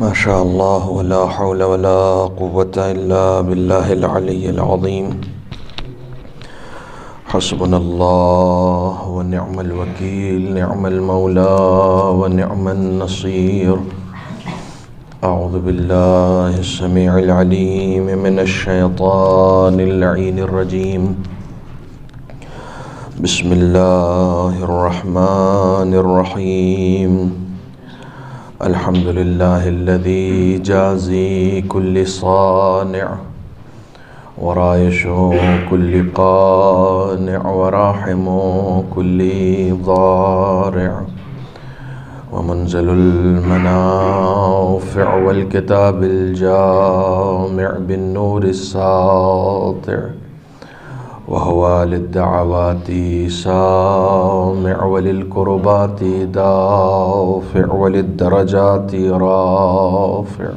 ما شاء الله ولا حول ولا قوة إلا بالله العلي العظيم. حسبنا الله ونعم الوكيل، نعم المولى ونعم النصير. أعوذ بالله السميع العليم من الشيطان اللعين الرجيم. بسم الله الرحمن الرحيم. الحمد لله الذي جازي كل صانع ورايش كل قانع وراحم كل ضارع ومنزل المنافع والكتاب الجامع بالنور الساطع، وهو للدعوات سامع وللكربات دافع وللدرجات رافع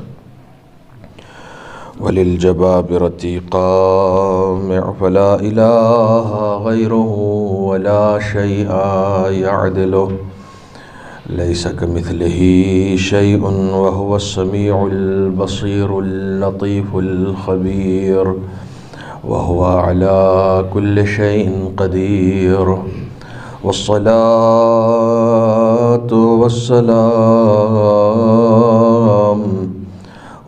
وللجبابرة قامع، فلا إله غيره ولا شيء يعدله، ليس كمثله شيء وهو السميع البصير اللطيف الخبير، وهو على كل شيء قدير. والصلاة والسلام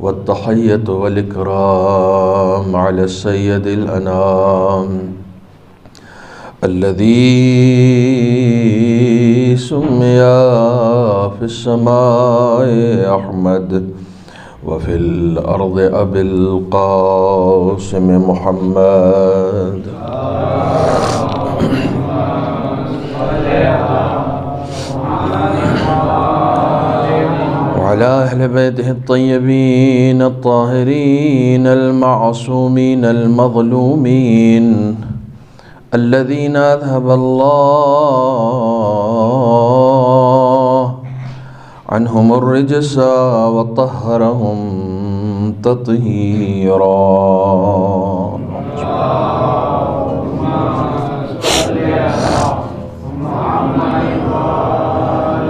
والتحية والإكرام على السيد الأنام الذي سمي في السماء أحمد وفي الأرض أبي القاسم محمد. وعلى أهل بيته الطيبين الطاهرين المعصومين المظلومين الذين أذهب الله عنهم الرجس وطهرهم تطهيرا.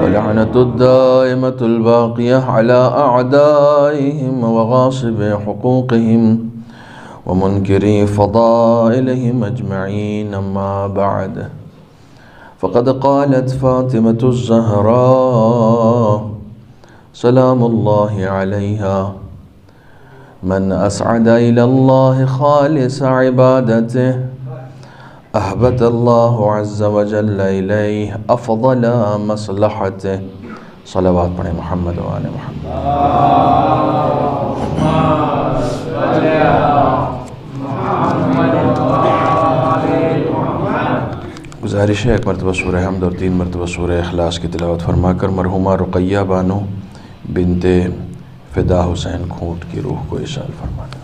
ولعنة الدائمة الباقية على أعدائهم وغاصب حقوقهم ومنكري فضائلهم أجمعين. أما بعد، فقد قالت فاطمة الزهراء سلام الله عليها: من أسعد إلى الله خالص عبادته أهبت الله عز وجل إليه أفضل مصلحته. صلوات پڑھیں محمد و آل محمد. گزارش ہے ایک مرتبہ سورہ حمد اور 3 مرتبہ سورہ اخلاص کی تلاوت فرما کر مرحومہ رقیہ بانو بنت فدا حسین کھوٹ کی روح کو ایصال فرمانا.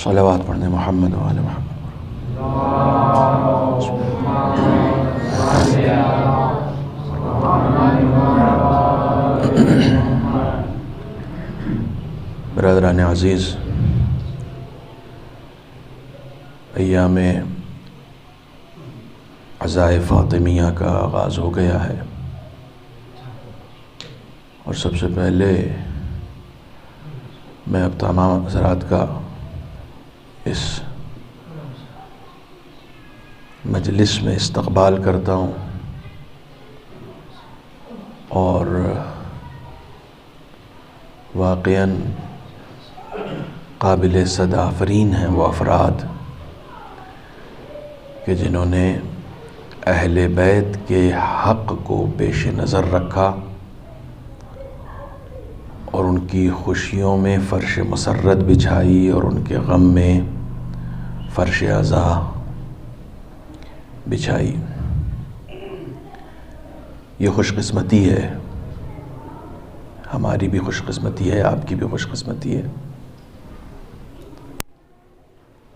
صلوات پڑھنے محمد و آل محمد. برادران عزیز، ایام عزائے فاطمیہ کا آغاز ہو گیا ہے، اور سب سے پہلے میں اب تمام حضرات کا اس مجلس میں استقبال کرتا ہوں، اور واقعاً قابل صد آفرین ہیں وہ افراد کہ جنہوں نے اہل بیت کے حق کو پیش نظر رکھا اور ان کی خوشیوں میں فرش مسرت بچھائی اور ان کے غم میں فرش عزا بچھائی. یہ خوش قسمتی ہے، ہماری بھی خوش قسمتی ہے، آپ کی بھی خوش قسمتی ہے۔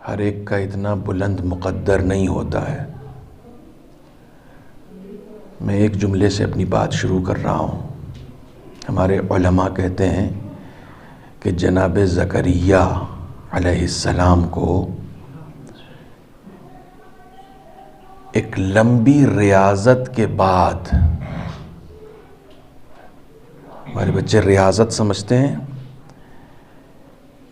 ہر ایک کا اتنا بلند مقدر نہیں ہوتا ہے۔ میں ایک جملے سے اپنی بات شروع کر رہا ہوں۔ ہمارے علماء کہتے ہیں کہ جناب زکریا علیہ السلام کو ایک لمبی ریاضت کے بعد، ہمارے بچے ریاضت سمجھتے ہیں،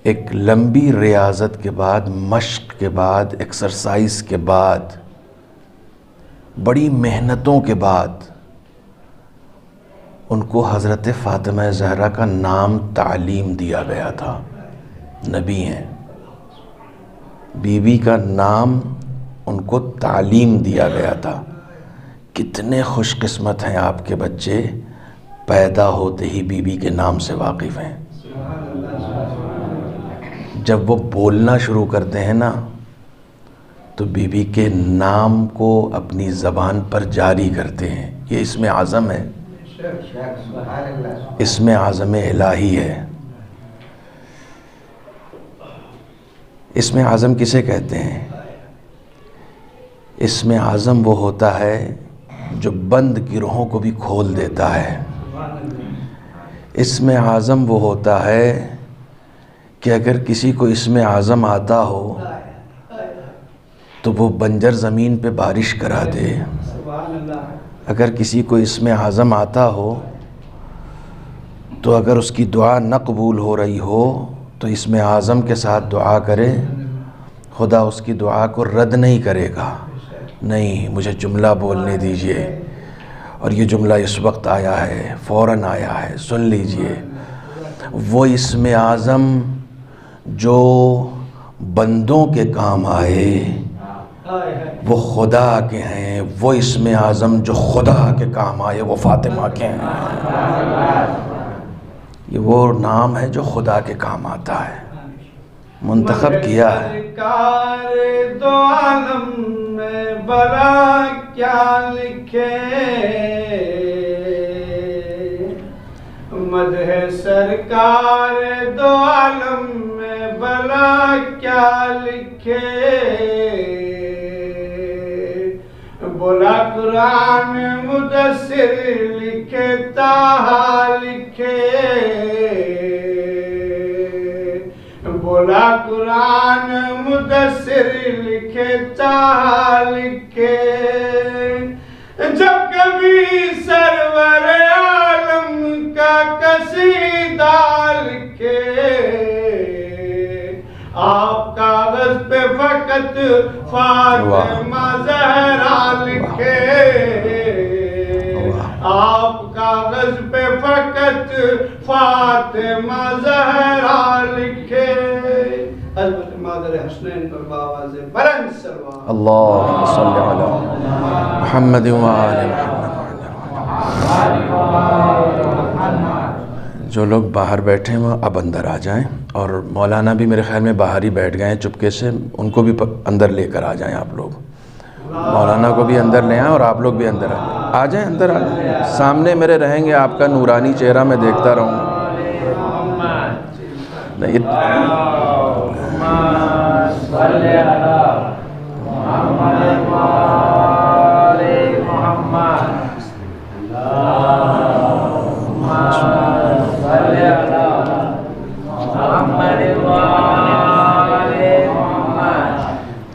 ایک لمبی ریاضت کے بعد، مشق کے بعد، ایکسرسائز کے بعد، بڑی محنتوں کے بعد ان کو حضرت فاطمہ زہرا کا نام تعلیم دیا گیا تھا۔ نبی ہیں، بیوی کا نام ان کو تعلیم دیا گیا تھا۔ کتنے خوش قسمت ہیں آپ کے بچے، پیدا ہوتے ہی بیوی کے نام سے واقف ہیں۔ جب وہ بولنا شروع کرتے ہیں نا تو بیوی کے نام کو اپنی زبان پر جاری کرتے ہیں۔ یہ اسم اعظم ہے، اسم اعظم الہی ہے۔ اسم اعظم کسے کہتے ہیں؟ اسم اعظم وہ ہوتا ہے جو بند گروہوں کو بھی کھول دیتا ہے۔ اسم اعظم وہ ہوتا ہے کہ اگر کسی کو اسم اعظم آتا ہو تو وہ بنجر زمین پہ بارش کرا دے۔ اگر کسی کو اسم اعظم آتا ہو تو اگر اس کی دعا نہ قبول ہو رہی ہو تو اسم اعظم کے ساتھ دعا کرے، خدا اس کی دعا کو رد نہیں کرے گا۔ نہیں، مجھے جملہ بولنے دیجئے، اور یہ جملہ اس وقت آیا ہے، فوراً آیا ہے، سن لیجئے۔ وہ اسم اعظم جو بندوں کے کام آئے وہ خدا کے ہیں، وہ اسم اعظم جو خدا کے کام آئے وہ فاطمہ کے ہیں۔ یہ وہ نام ہے جو خدا کے کام آتا ہے، منتخب کیا ہے۔ سرکار دو عالم میں بلا کیا لکھے، مدح سرکار دو عالم میں بلا کیا لکھے، بولا قرآن مدثر لکھے تاہا لکھے، بولا قرآن مدثر لکھے تاہا لکھے، جب کبھی سرور عالم کا قصیدہ لکھے، آپ کاغذ پہ فقط فاطمہ زہرا لکھے، آپ کاغذ پہ فقط فاطمہ زہرا لکھے۔ حضرت مادر حسنین پر باواز بلند سلوات۔ اللہم صلی علی محمد و آل محمد۔ جو لوگ باہر بیٹھے ہیں اب اندر آ جائیں، اور مولانا بھی میرے خیال میں باہر ہی بیٹھ گئے ہیں چپکے سے، ان کو بھی اندر لے کر آ جائیں آپ لوگ۔ مولانا کو بھی اندر لے آئیں اور آپ لوگ بھی اندر آ جائیں، اندر آ جائیں۔ سامنے میرے رہیں گے، آپ کا نورانی چہرہ میں دیکھتا رہوں گا۔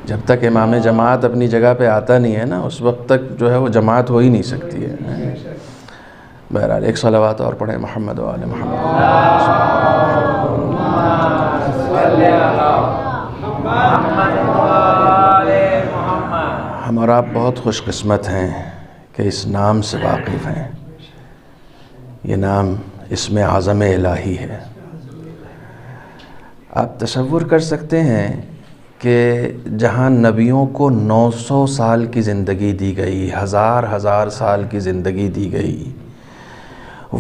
جب تک امام جماعت اپنی جگہ پہ آتا نہیں ہے نا، اس وقت تک جو ہے وہ جماعت ہو ہی نہیں سکتی ہے۔ بہرحال ایک صلوات اور پڑھیں، محمد و آل محمد۔ ہم اور آپ بہت خوش قسمت ہیں کہ اس نام سے واقف ہیں۔ یہ نام اسم اعظم الہی ہے۔ آپ تصور کر سکتے ہیں کہ جہاں نبیوں کو 900 سال کی زندگی دی گئی، ہزار سال کی زندگی دی گئی،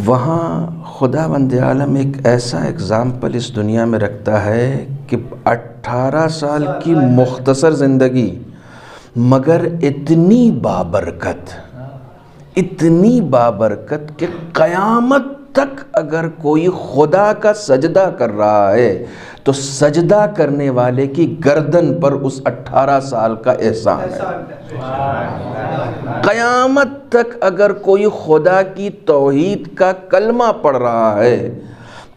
وہاں خدا بند عالم ایک ایسا اگزامپل اس دنیا میں رکھتا ہے کہ 18 سال کی مختصر زندگی مگر اتنی بابرکت، اتنی بابرکت کہ قیامت تک اگر کوئی خدا کا سجدہ کر رہا ہے تو سجدہ کرنے والے کی گردن پر اس 18 سال کا احسان ہے۔ قیامت تک اگر کوئی خدا کی توحید کا کلمہ پڑھ رہا ہے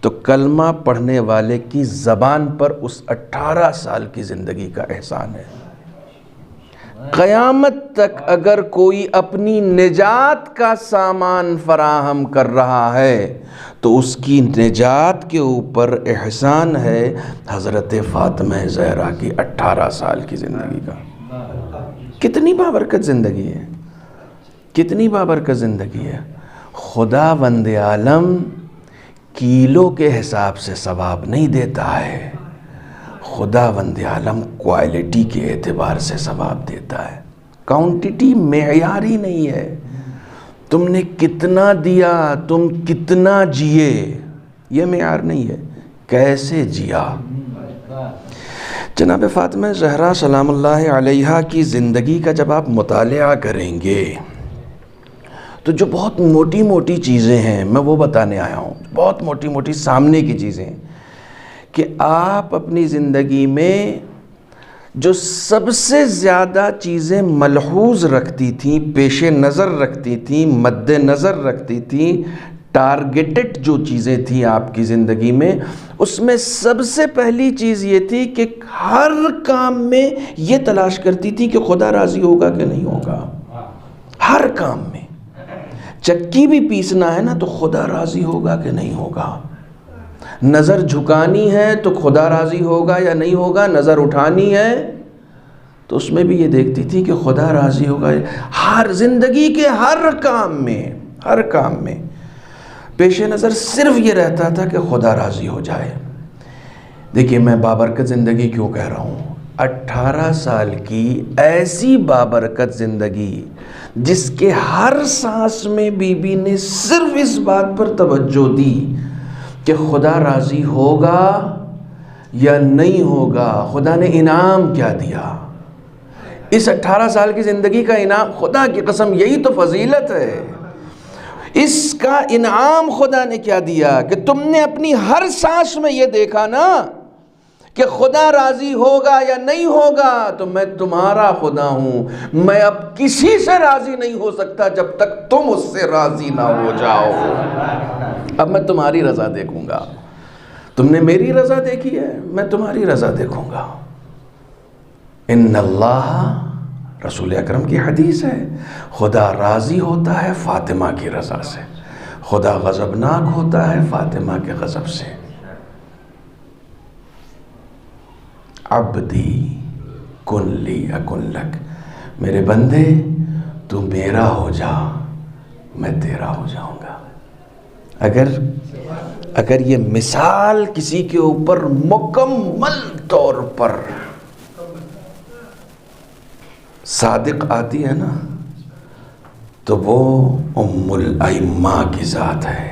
تو کلمہ پڑھنے والے کی زبان پر اس 18 سال کی زندگی کا احسان ہے۔ قیامت تک اگر کوئی اپنی نجات کا سامان فراہم کر رہا ہے تو اس کی نجات کے اوپر احسان ہے حضرت فاطمہ زہرا کی 18 سال کی زندگی کا۔ کتنی بابرکت زندگی ہے، کتنی بابرکت زندگی ہے۔ خدا وند عالم کیلو کے حساب سے ثواب نہیں دیتا ہے، خدا وند عالم کوالٹی کے اعتبار سے ثواب دیتا ہے۔ کانٹیٹی معیار ہی نہیں ہے، تم نے کتنا دیا، تم کتنا جیے، یہ معیار نہیں ہے، کیسے جیا۔ جناب فاطمہ زہرا سلام اللہ علیہا کی زندگی کا جب آپ مطالعہ کریں گے تو جو بہت موٹی موٹی چیزیں ہیں میں وہ بتانے آیا ہوں، بہت موٹی موٹی سامنے کی چیزیں کہ آپ اپنی زندگی میں جو سب سے زیادہ چیزیں ملحوظ رکھتی تھیں، پیش نظر رکھتی تھیں، مد نظر رکھتی تھیں، ٹارگیٹڈ جو چیزیں تھیں آپ کی زندگی میں، اس میں سب سے پہلی چیز یہ تھی کہ ہر کام میں یہ تلاش کرتی تھی کہ خدا راضی ہوگا کہ نہیں ہوگا۔ ہر کام میں چکی بھی پیسنا ہے نا تو خدا راضی ہوگا کہ نہیں ہوگا، نظر جھکانی ہے تو خدا راضی ہوگا یا نہیں ہوگا، نظر اٹھانی ہے تو اس میں بھی یہ دیکھتی تھی کہ خدا راضی ہوگا۔ ہر زندگی کے ہر کام میں پیش نظر صرف یہ رہتا تھا کہ خدا راضی ہو جائے۔ دیکھیے میں بابرکت زندگی کیوں کہہ رہا ہوں، 18 سال کی ایسی بابرکت زندگی جس کے ہر سانس میں بی بی نے صرف اس بات پر توجہ دی کہ خدا راضی ہوگا یا نہیں ہوگا، خدا نے انعام کیا دیا۔ اس 18 سال کی زندگی کا انعام، خدا کی قسم یہی تو فضیلت ہے، اس کا انعام خدا نے کیا دیا کہ تم نے اپنی ہر سانس میں یہ دیکھا نا کہ خدا راضی ہوگا یا نہیں ہوگا، تو میں تمہارا خدا ہوں، میں اب کسی سے راضی نہیں ہو سکتا جب تک تم اس سے راضی نہ ہو جاؤ۔ اب میں تمہاری رضا دیکھوں گا، تم نے میری رضا دیکھی ہے، میں تمہاری رضا دیکھوں گا۔ ان اللہ، رسول اکرم کی حدیث ہے، خدا راضی ہوتا ہے فاطمہ کی رضا سے، خدا غضبناک ہوتا ہے فاطمہ کے غضب سے۔ عبدی کن لی اکن لک، میرے بندے تو میرا ہو جا میں تیرا ہو جاؤں گا۔ اگر یہ مثال کسی کے اوپر مکمل طور پر صادق آتی ہے نا تو وہ ام الائمہ کی ذات ہے،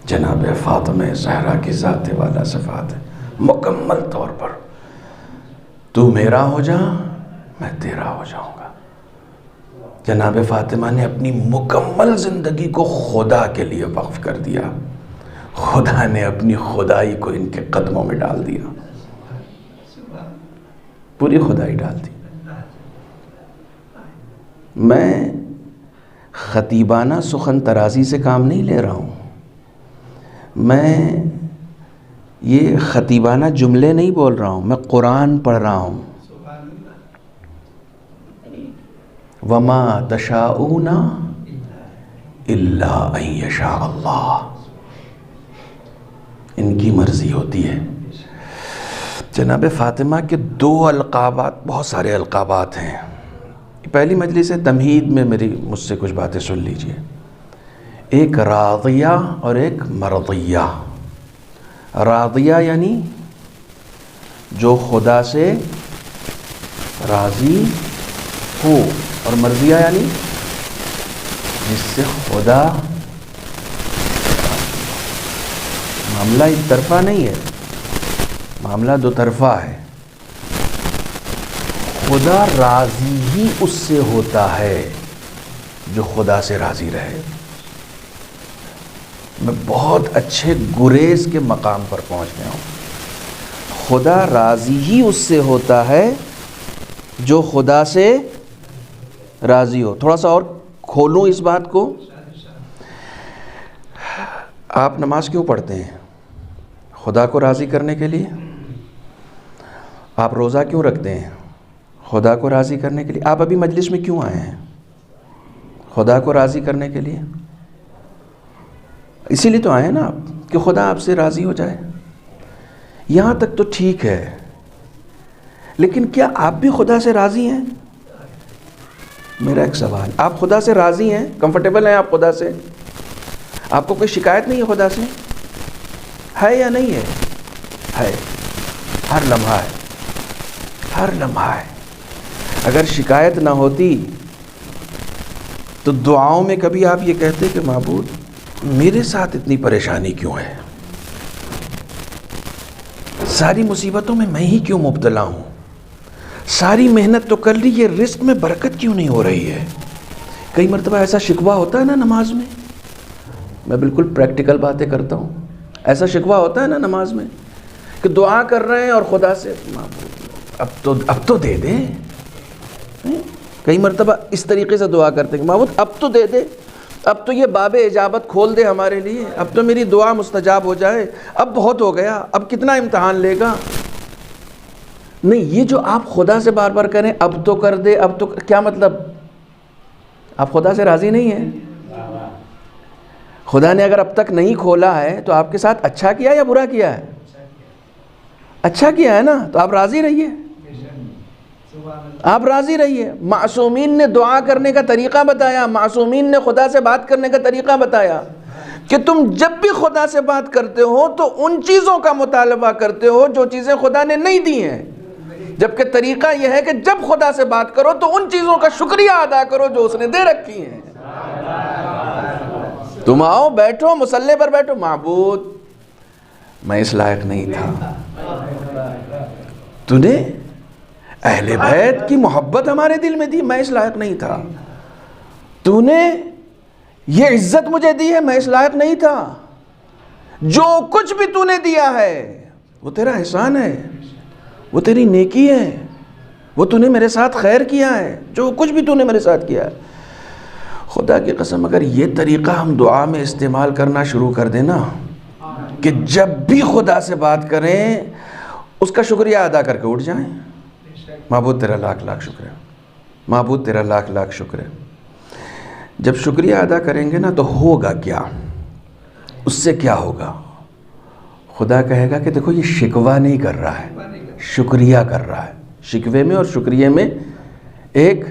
جناب فاطمہ زہرا کی ذات والا صفات ہے۔ مکمل طور پر تو میرا ہو جا میں تیرا ہو جاؤں گا۔ جناب فاطمہ نے اپنی مکمل زندگی کو خدا کے لیے وقف کر دیا، خدا نے اپنی خدائی کو ان کے قدموں میں ڈال دیا، پوری خدائی ڈال دی۔ میں خطیبانہ سخن ترازی سے کام نہیں لے رہا ہوں، میں یہ خطیبانہ جملے نہیں بول رہا ہوں، میں قرآن پڑھ رہا ہوں۔ وما تشاءون الا ان یشاء اللہ، ان کی مرضی ہوتی ہے۔ جناب فاطمہ کے 2 القابات، بہت سارے القابات ہیں، پہلی مجلس تمہید میں مجھ سے کچھ باتیں سن لیجئے۔ ایک راضیہ اور ایک مرضیہ۔ راضیہ یعنی جو خدا سے راضی ہو، اور مرضیہ یعنی جس سے خدا، معاملہ ایک طرفہ نہیں ہے، معاملہ 2 طرفہ ہے۔ خدا راضی ہی اس سے ہوتا ہے جو خدا سے راضی رہے. میں بہت اچھے گریز کے مقام پر پہنچ گیا ہوں. خدا راضی ہی اس سے ہوتا ہے جو خدا سے راضی ہو. تھوڑا سا اور کھولوں اس بات کو. آپ نماز کیوں پڑھتے ہیں؟ خدا کو راضی کرنے کے لیے. آپ روزہ کیوں رکھتے ہیں؟ خدا کو راضی کرنے کے لیے. آپ ابھی مجلس میں کیوں آئے ہیں؟ خدا کو راضی کرنے کے لیے. اسی لیے تو آئے ہیں نا آپ کہ خدا آپ سے راضی ہو جائے. یہاں تک تو ٹھیک ہے، لیکن کیا آپ بھی خدا سے راضی ہیں؟ میرا ایک سوال، آپ خدا سے راضی ہیں؟ کمفرٹیبل ہیں آپ خدا سے؟ آپ کو کوئی شکایت نہیں ہے خدا سے؟ ہے یا نہیں ہے؟ ہے. ہر لمحہ ہے، ہر لمحہ ہے. اگر شکایت نہ ہوتی تو دعاؤں میں کبھی آپ یہ کہتے کہ معبود میرے ساتھ اتنی پریشانی کیوں ہے؟ ساری مصیبتوں میں ہی کیوں مبتلا ہوں؟ ساری محنت تو کر لی، یہ رزق میں برکت کیوں نہیں ہو رہی ہے؟ کئی مرتبہ ایسا شکوہ ہوتا ہے نا نماز میں. میں بالکل پریکٹیکل باتیں کرتا ہوں. ایسا شکوہ ہوتا ہے نا نماز میں کہ دعا کر رہے ہیں اور خدا سے اب تو دے دے. کئی مرتبہ اس طریقے سے دعا کرتے ہیں کہ معبود اب تو دے دے، اب تو یہ باب اجابت کھول دے ہمارے لیے، اب تو میری دعا مستجاب ہو جائے، اب بہت ہو گیا، اب کتنا امتحان لے گا. نہیں، یہ جو آپ خدا سے بار بار کریں اب تو کر دے، اب تو کیا مطلب؟ آپ خدا سے راضی نہیں ہیں. خدا نے اگر اب تک نہیں کھولا ہے تو آپ کے ساتھ اچھا کیا یا برا کیا ہے؟ اچھا کیا ہے نا، تو آپ راضی رہیے. آپ راضی رہیے. معصومین نے دعا کرنے کا طریقہ بتایا، معصومین نے خدا سے بات کرنے کا طریقہ بتایا کہ تم جب بھی خدا سے بات کرتے ہو تو ان چیزوں کا مطالبہ کرتے ہو جو چیزیں خدا نے نہیں دی ہیں، جبکہ طریقہ یہ ہے کہ جب خدا سے بات کرو تو ان چیزوں کا شکریہ ادا کرو جو اس نے دے رکھی ہیں. تم آؤ، بیٹھو مصلی پر بیٹھو، معبود میں اس لائق نہیں تھا، تو نے اہل بیت کی محبت ہمارے دل میں دی، میں اس لائق نہیں تھا. تو نے یہ عزت مجھے دی ہے، میں اس لائق نہیں تھا. جو کچھ بھی تو نے دیا ہے وہ تیرا احسان ہے، وہ تیری نیکی ہے، وہ تو نے میرے ساتھ خیر کیا ہے، جو کچھ بھی تو نے میرے ساتھ کیا ہے. خدا کی قسم اگر یہ طریقہ ہم دعا میں استعمال کرنا شروع کر دیں نا کہ جب بھی خدا سے بات کریں اس کا شکریہ ادا کر کے اٹھ جائیں. معبود تیرا لاکھ لاکھ شکر ہے، معبود تیرا لاکھ لاکھ شکر ہے. جب شکریہ ادا کریں گے نا تو ہوگا کیا؟ اس سے کیا ہوگا؟ خدا کہے گا کہ دیکھو یہ شکوہ نہیں کر رہا ہے، شکریہ کر رہا ہے. شکوے میں اور شکریہ میں ایک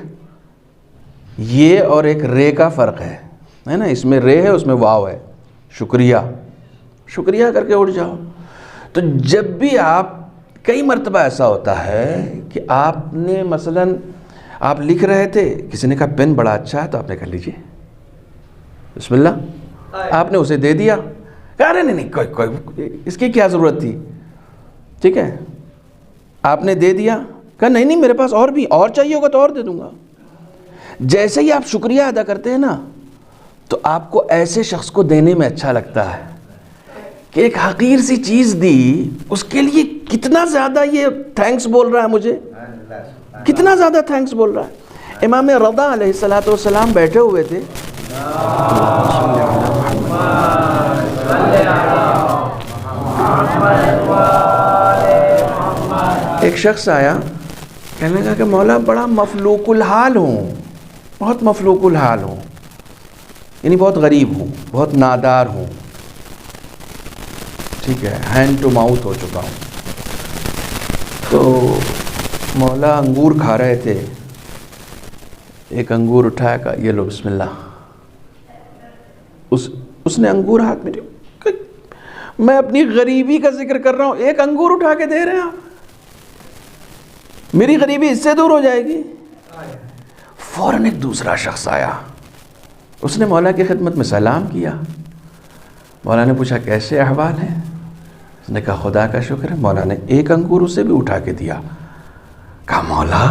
یہ اور ایک رے کا فرق ہے نا. اس میں رے ہے، اس میں واو ہے. شکریہ، شکریہ کر کے اٹھ جاؤ. تو جب بھی آپ، کئی مرتبہ ایسا ہوتا ہے کہ آپ نے مثلاً آپ لکھ رہے تھے، کسی نے کہا پین بڑا اچھا ہے، تو آپ نے کہا لیجئے بسم اللہ، آپ نے اسے دے دیا. کہا رہے نہیں کوئی اس کی کیا ضرورت تھی، ٹھیک ہے، آپ نے دے دیا. کہا نہیں میرے پاس اور بھی، اور چاہیے ہوگا تو اور دے دوں گا. جیسے ہی آپ شکریہ ادا کرتے ہیں نا تو آپ کو ایسے شخص کو دینے میں اچھا لگتا ہے کہ ایک حقیر سی چیز دی، اس کے لیے کتنا زیادہ یہ تھینکس بول رہا ہے، مجھے کتنا زیادہ تھینکس بول رہا ہے. امام رضا علیہ السلام بیٹھے ہوئے تھے، ایک شخص آیا، کہنے لگا کہ مولا بڑا مفلوق الحال ہوں، بہت مفلوق الحال ہوں، یعنی بہت غریب ہوں، بہت نادار ہوں، ٹھیک ہے، ہینڈ ٹو ماؤتھ ہو چکا ہوں. تو مولا انگور کھا رہے تھے، ایک انگور اٹھایا، کہا یہ لو بسم اللہ. اس نے انگور ہاتھ میں لیا. میں اپنی غریبی کا ذکر کر رہا ہوں، ایک انگور اٹھا کے دے رہے ہیں آپ، میری غریبی اس سے دور ہو جائے گی. فوراً ایک دوسرا شخص آیا، اس نے مولا کی خدمت میں سلام کیا. مولا نے پوچھا کیسے احوال ہیں؟ اس نے کہا خدا کا شکر ہے. مولا نے ایک انگور اسے بھی اٹھا کے دیا. کہا مولا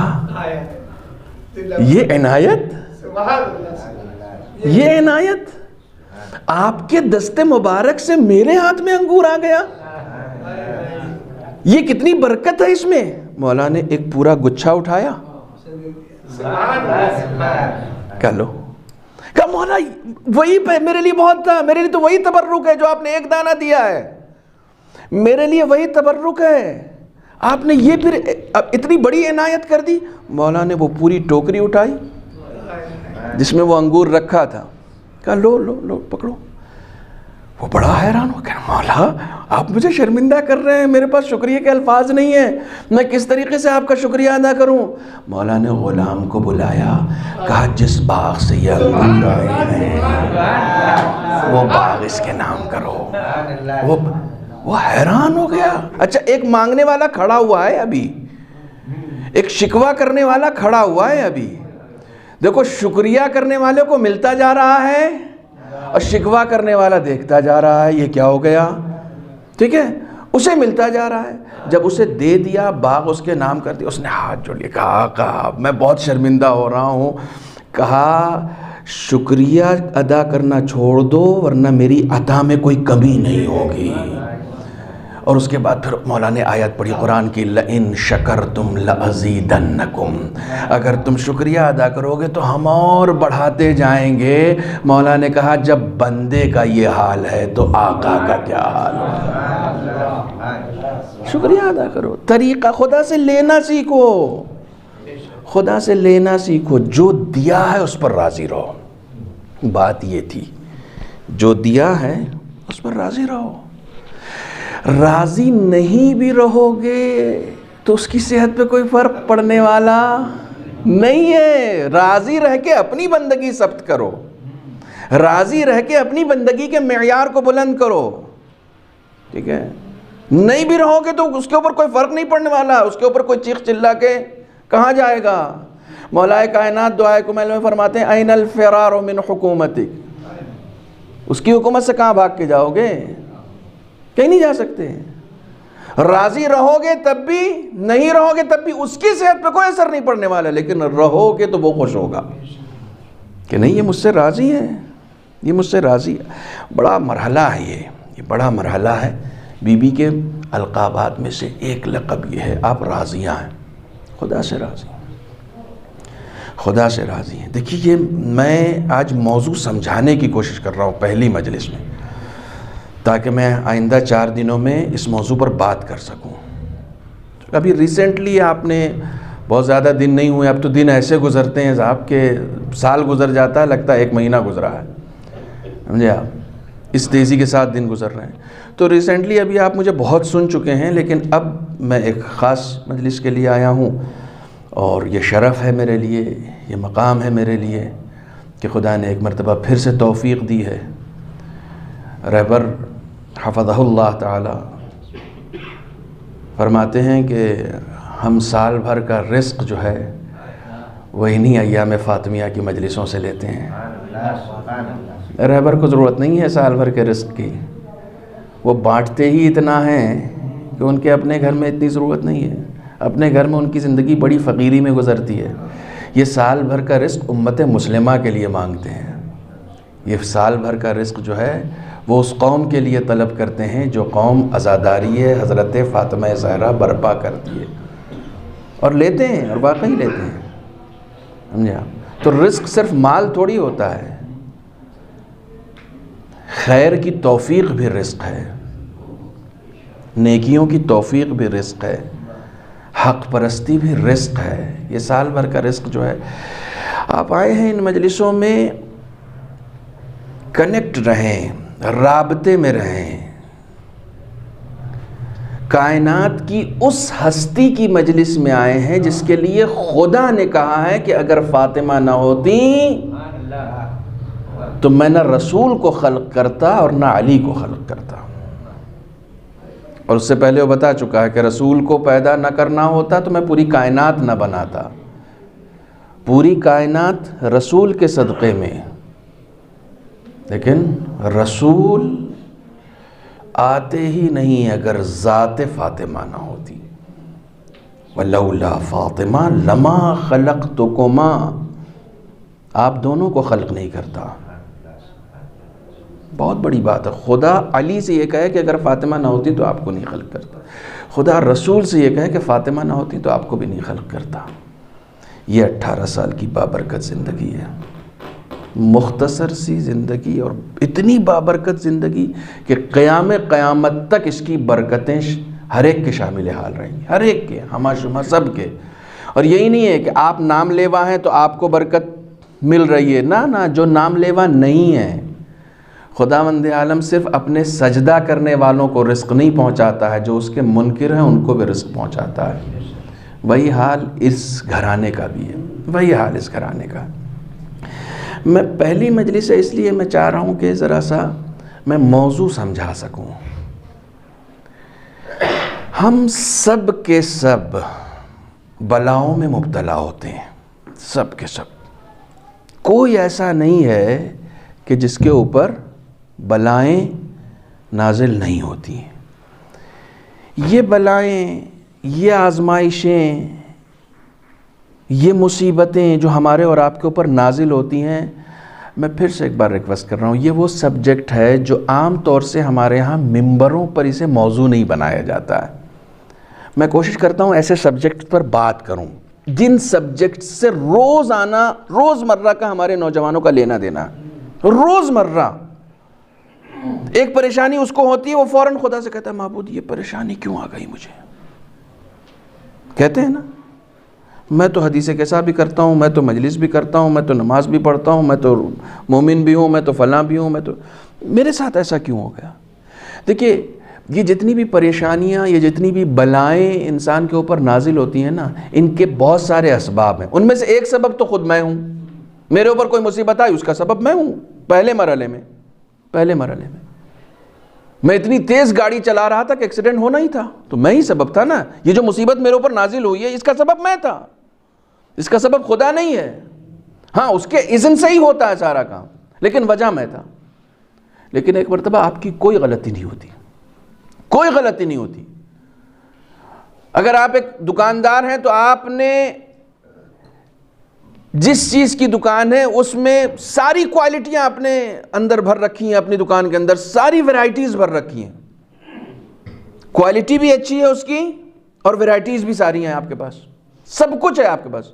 یہ عنایت، یہ عنایت آپ کے دست مبارک سے میرے ہاتھ میں انگور آ گیا، یہ کتنی برکت ہے اس میں۔ مولا نے ایک پورا گچھا اٹھایا، کہا لو، کہا مولا وہی میرے لیے بہت تھا، میرے لیے تو وہی تبرک ہے جو آپ نے ایک دانہ دیا ہے، میرے لیے وہی تبرک ہے، آپ نے یہ پھر اتنی بڑی عنایت کر دی۔ مولا نے وہ پوری ٹوکری اٹھائی جس میں وہ انگور رکھا تھا، کہا لو لو لو پکڑو۔ وہ بڑا حیران ہو گیا، مولا آپ مجھے شرمندہ کر رہے ہیں، میرے پاس شکریہ کے الفاظ نہیں ہیں، میں کس طریقے سے آپ کا شکریہ ادا کروں۔ مولا نے غلام کو بلایا، کہا جس باغ سے یہ انگور آئے ہیں وہ باغ اس کے نام کرو۔ وہ حیران ہو گیا۔ اچھا ایک مانگنے والا کھڑا ہوا ہے ابھی، ایک شکوہ کرنے والا کھڑا ہوا ہے ابھی، دیکھو شکریہ کرنے والے کو ملتا جا رہا ہے اور شکوہ کرنے والا دیکھتا جا رہا ہے، یہ کیا ہو گیا؟ ٹھیک ہے، اسے ملتا جا رہا ہے۔ جب اسے دے دیا، باغ اس کے نام کر دیا، اس نے ہاتھ جوڑ لیا، کہا آقا میں بہت شرمندہ ہو رہا ہوں۔ کہا شکریہ ادا کرنا چھوڑ دو ورنہ میری عطا میں کوئی کمی نہیں ہوگی۔ اور اس کے بعد پھر مولا نے آیت پڑھی قرآن کی، لَإِن شَكَرْتُمْ لَأَزِيدَنَّكُمْ، اگر تم شکریہ ادا کرو گے تو ہم اور بڑھاتے جائیں گے۔ مولا نے کہا جب بندے کا یہ حال ہے تو آقا کا کیا حال ہے؟ شکریہ ادا کرو، طریقہ خدا سے لینا سیکھو، خدا سے لینا سیکھو، جو دیا ہے اس پر راضی رہو۔ بات یہ تھی، جو دیا ہے اس پر راضی رہو۔ راضی نہیں بھی رہو گے تو اس کی صحت پہ کوئی فرق پڑنے والا نہیں ہے۔ راضی رہ کے اپنی بندگی ثبت کرو، راضی رہ کے اپنی بندگی کے معیار کو بلند کرو، ٹھیک ہے؟ نہیں بھی رہو گے تو اس کے اوپر کوئی فرق نہیں پڑنے والا، اس کے اوپر کوئی چیخ چلا کے کہاں جائے گا۔ مولا کائنات دعائے کمیل میں فرماتے ہیں این الفرار من حکومتک، اس کی حکومت سے کہاں بھاگ کے جاؤ گے؟ کہیں نہیں جا سکتے۔ راضی رہو گے تب بھی، نہیں رہو گے تب بھی اس کی صحت پہ کوئی اثر نہیں پڑنے والا، لیکن رہو گے تو وہ خوش ہوگا کہ نہیں یہ مجھ سے راضی ہے، یہ مجھ سے راضی ہے۔ بڑا مرحلہ ہے یہ بڑا مرحلہ ہے۔ بی بی کے القابات میں سے ایک لقب یہ ہے، آپ راضیاں ہیں، خدا سے راضی ہیں، خدا سے راضی ہیں۔ دیکھیے یہ میں آج موضوع سمجھانے کی کوشش کر رہا ہوں پہلی مجلس میں، تاکہ میں آئندہ 4 دنوں میں اس موضوع پر بات کر سکوں۔ ابھی ریسنٹلی آپ نے بہت زیادہ دن نہیں ہوئے، اب تو دن ایسے گزرتے ہیں صاحب کہ سال گزر جاتا ہے لگتا ہے 1 مہینہ گزرا ہے، سمجھے آپ، اس تیزی کے ساتھ دن گزر رہے ہیں۔ تو ریسنٹلی ابھی آپ مجھے بہت سن چکے ہیں، لیکن اب میں ایک خاص مجلس کے لیے آیا ہوں، اور یہ شرف ہے میرے لیے، یہ مقام ہے میرے لیے کہ خدا نے ایک مرتبہ پھر سے توفیق دی ہے۔ رہبر حفظہ اللہ تعالی فرماتے ہیں کہ ہم سال بھر کا رزق جو ہے وہ انہی ایام فاطمیہ کی مجلسوں سے لیتے ہیں۔ رہبر کو ضرورت نہیں ہے سال بھر کے رزق کی، وہ بانٹتے ہی اتنا ہیں کہ ان کے اپنے گھر میں اتنی ضرورت نہیں ہے، اپنے گھر میں ان کی زندگی بڑی فقیری میں گزرتی ہے۔ یہ سال بھر کا رزق امت مسلمہ کے لیے مانگتے ہیں، یہ سال بھر کا رزق جو ہے وہ اس قوم کے لیے طلب کرتے ہیں جو قوم عزاداری حضرت فاطمہ زہرا برپا کرتی ہے، اور لیتے ہیں، اور واقعی لیتے ہیں، سمجھے آپ؟ تو رزق صرف مال تھوڑی ہوتا ہے، خیر کی توفیق بھی رزق ہے، نیکیوں کی توفیق بھی رزق ہے، حق پرستی بھی رزق ہے۔ یہ سال بھر کا رزق جو ہے، آپ آئے ہیں ان مجلسوں میں، کنیکٹ رہیں، رابطے میں رہیں، کائنات کی اس ہستی کی مجلس میں آئے ہیں جس کے لیے خدا نے کہا ہے کہ اگر فاطمہ نہ ہوتی تو میں نہ رسول کو خلق کرتا اور نہ علی کو خلق کرتا۔ اور اس سے پہلے وہ بتا چکا ہے کہ رسول کو پیدا نہ کرنا ہوتا تو میں پوری کائنات نہ بناتا، پوری کائنات رسول کے صدقے میں، لیکن رسول آتے ہی نہیں اگر ذات فاطمہ نہ ہوتی۔ وَلَوْلَا فَاطِمَةَ لَمَا خَلَقْتُكُمَا، آپ دونوں کو خلق نہیں کرتا۔ بہت بڑی بات ہے. خدا علی سے یہ کہے کہ اگر فاطمہ نہ ہوتی تو آپ کو نہیں خلق کرتا. خدا رسول سے یہ کہے کہ فاطمہ نہ ہوتی تو آپ کو بھی نہیں خلق کرتا. یہ 18 سال کی بابرکت زندگی ہے. مختصر سی زندگی اور اتنی بابرکت زندگی کہ قیامت تک اس کی برکتیں ہر ایک کے شامل حال رہیں گی. ہر ایک کے، ہمہ شمہ سب کے. اور یہی نہیں ہے کہ آپ نام لیوا ہیں تو آپ کو برکت مل رہی ہے. نہ، جو نام لیوا نہیں ہے، خداوند عالم صرف اپنے سجدہ کرنے والوں کو رزق نہیں پہنچاتا ہے، جو اس کے منکر ہیں ان کو بھی رزق پہنچاتا ہے. وہی حال اس گھرانے کا بھی ہے. وہی حال اس گھرانے کا. میں پہلی مجلس ہے اس لیے میں چاہ رہا ہوں کہ ذرا سا میں موضوع سمجھا سکوں. ہم سب کے سب بلاؤں میں مبتلا ہوتے ہیں، سب کے سب. کوئی ایسا نہیں ہے کہ جس کے اوپر بلائیں نازل نہیں ہوتی ہیں. یہ بلائیں، یہ آزمائشیں، یہ مصیبتیں جو ہمارے اور آپ کے اوپر نازل ہوتی ہیں، میں پھر سے ایک بار ریکویسٹ کر رہا ہوں، یہ وہ سبجیکٹ ہے جو عام طور سے ہمارے ہاں ممبروں پر اسے موضوع نہیں بنایا جاتا ہے. میں کوشش کرتا ہوں ایسے سبجیکٹ پر بات کروں جن سبجیکٹ سے روزمرہ کا ہمارے نوجوانوں کا لینا دینا. روزمرہ ایک پریشانی اس کو ہوتی ہے، وہ فوراً خدا سے کہتا ہے معبود یہ پریشانی کیوں آ گئی مجھے. کہتے ہیں نا، میں تو حدیث کیسا بھی کرتا ہوں، میں تو مجلس بھی کرتا ہوں، میں تو نماز بھی پڑھتا ہوں، میں تو مومن بھی ہوں، میں تو فلاں بھی ہوں، میں تو میرے ساتھ ایسا کیوں ہو گیا. دیکھیے، یہ جتنی بھی پریشانیاں، یہ جتنی بھی بلائیں انسان کے اوپر نازل ہوتی ہیں نا، ان کے بہت سارے اسباب ہیں. ان میں سے ایک سبب تو خود میں ہوں. میرے اوپر کوئی مصیبت آئی، اس کا سبب میں ہوں. پہلے مرحلے میں میں اتنی تیز گاڑی چلا رہا تھا کہ ایکسیڈنٹ ہونا ہی تھا، تو میں ہی سبب تھا نا. یہ جو مصیبت میرے اوپر نازل ہوئی ہے، اس کا سبب میں تھا، اس کا سبب خدا نہیں ہے. ہاں، اس کے اذن سے ہی ہوتا ہے سارا کام، لیکن وجہ میں تھا. لیکن ایک مرتبہ آپ کی کوئی غلطی نہیں ہوتی، کوئی غلطی نہیں ہوتی. اگر آپ ایک دکاندار ہیں تو آپ نے جس چیز کی دکان ہے اس میں ساری کوالٹیاں اپنے اندر بھر رکھی ہیں، اپنی دکان کے اندر ساری ویرائٹیز بھر رکھی ہیں. کوالٹی بھی اچھی ہے اس کی اور ویرائٹیز بھی ساری ہیں آپ کے پاس، سب کچھ ہے آپ کے پاس.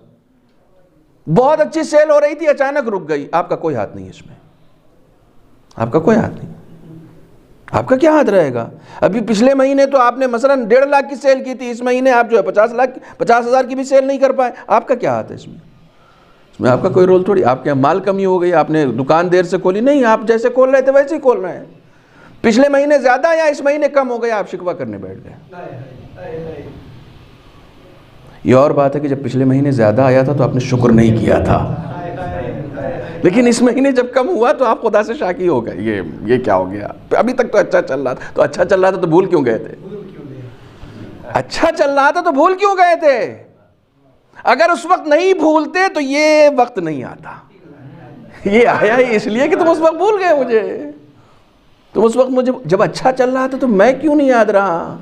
بہت اچھی سیل ہو رہی تھی، اچانک رک گئی. آپ کا کوئی ہاتھ نہیں ہے اس میں، آپ کا کوئی ہاتھ نہیں. آپ کا کیا ہاتھ رہے گا؟ ابھی پچھلے مہینے تو آپ نے مثلا 1.5 لاکھ کی سیل کی تھی، اس مہینے آپ جو ہے 50,000 کی بھی سیل نہیں کر پائے. آپ کا کیا ہاتھ ہے اس میں؟ اس میں آپ کا کوئی رول تھوڑی. آپ کے مال کمی ہو گئی، آپ نے دکان دیر سے کھولی نہیں، آپ جیسے کھول رہے تھے ویسے ہی کھول رہے ہیں. پچھلے مہینے زیادہ یا اس مہینے کم ہو گیا، آپ شکوہ کرنے بیٹھ گئے. یہ اور بات ہے کہ جب پچھلے مہینے زیادہ آیا تھا تو آپ نے شکر نہیں کیا تھا، لیکن اس مہینے جب کم ہوا تو آپ خدا سے شاکی ہو گئے. یہ کیا ہو گیا؟ ابھی تک تو اچھا چل رہا تھا. تو اچھا چل رہا تھا تو بھول کیوں گئے تھے؟ اچھا چل رہا تھا تو بھول کیوں گئے تھے؟ اگر اس وقت نہیں بھولتے تو یہ وقت نہیں آتا. یہ آیا ہی اس لیے کہ تم اس وقت بھول گئے مجھے. تم اس وقت مجھے جب اچھا چل رہا تھا تو میں کیوں نہیں یاد رہا.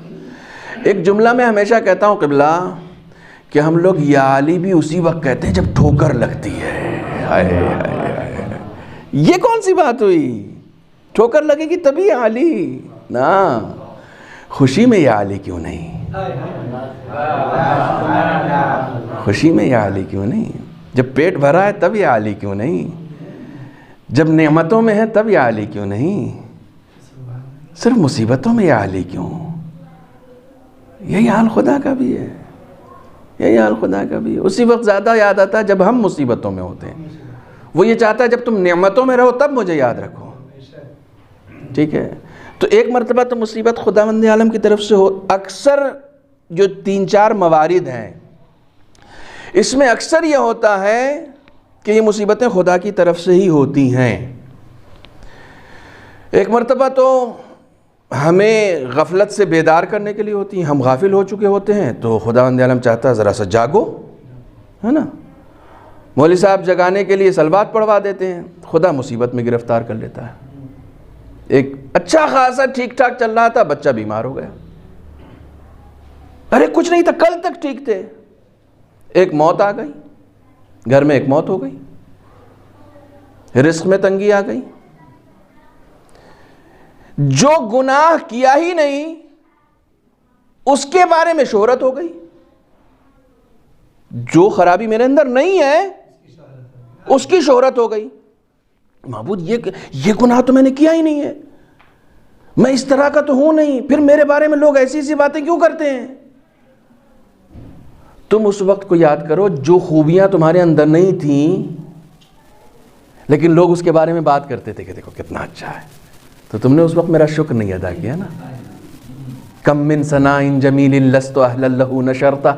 ایک جملہ میں ہمیشہ کہتا ہوں قبلہ کہ ہم لوگ یا علی بھی اسی وقت کہتے ہیں جب ٹھوکر لگتی ہے. یہ کون سی بات ہوئی؟ ٹھوکر لگے گی تبھی یا علی نا. خوشی میں یا علی کیوں نہیں؟ خوشی میں یا علی کیوں نہیں؟ جب پیٹ بھرا ہے تب یا علی کیوں نہیں؟ جب نعمتوں میں ہے تب یا علی کیوں نہیں؟ صرف مصیبتوں میں یا علی کیوں؟ یہی حال خدا کا بھی ہے، یہی حال خدا کا بھی ہے. اسی وقت زیادہ یاد آتا ہے جب ہم مصیبتوں میں ہوتے ہیں. وہ یہ چاہتا ہے جب تم نعمتوں میں رہو تب مجھے یاد رکھو. ٹھیک ہے؟ تو ایک مرتبہ تو مصیبت خداوند عالم کی طرف سے ہو. اکثر جو 3-4 موارد ہیں اس میں اکثر یہ ہوتا ہے کہ یہ مصیبتیں خدا کی طرف سے ہی ہوتی ہیں. ایک مرتبہ تو ہمیں غفلت سے بیدار کرنے کے لیے ہوتی ہیں. ہم غافل ہو چکے ہوتے ہیں تو خداوند عالم چاہتا ہے ذرا سا جاگو، ہے نا. مولوی صاحب جگانے کے لیے صلوات پڑھوا دیتے ہیں، خدا مصیبت میں گرفتار کر لیتا ہے. ایک اچھا خاصا ٹھیک ٹھاک چل رہا تھا، بچہ بیمار ہو گیا. ارے کچھ نہیں تھا، کل تک ٹھیک تھے. ایک موت آ گئی، گھر میں ایک موت ہو گئی، رزق میں تنگی آ گئی. جو گناہ کیا ہی نہیں اس کے بارے میں شہرت ہو گئی، جو خرابی میرے اندر نہیں ہے اس کی شہرت ہو گئی۔ معبود یہ گناہ تو میں نے کیا ہی نہیں ہے، میں اس طرح کا تو ہوں نہیں، پھر میرے بارے میں لوگ ایسی ایسی باتیں کیوں کرتے ہیں؟ تم اس وقت کو یاد کرو جو خوبیاں تمہارے اندر نہیں تھیں لیکن لوگ اس کے بارے میں بات کرتے تھے کہ دیکھو کتنا اچھا ہے، تو تم نے اس وقت میرا شکر نہیں ادا کیا نا۔ کم من ثناء جمیل لست اہلا لہ نشرتا،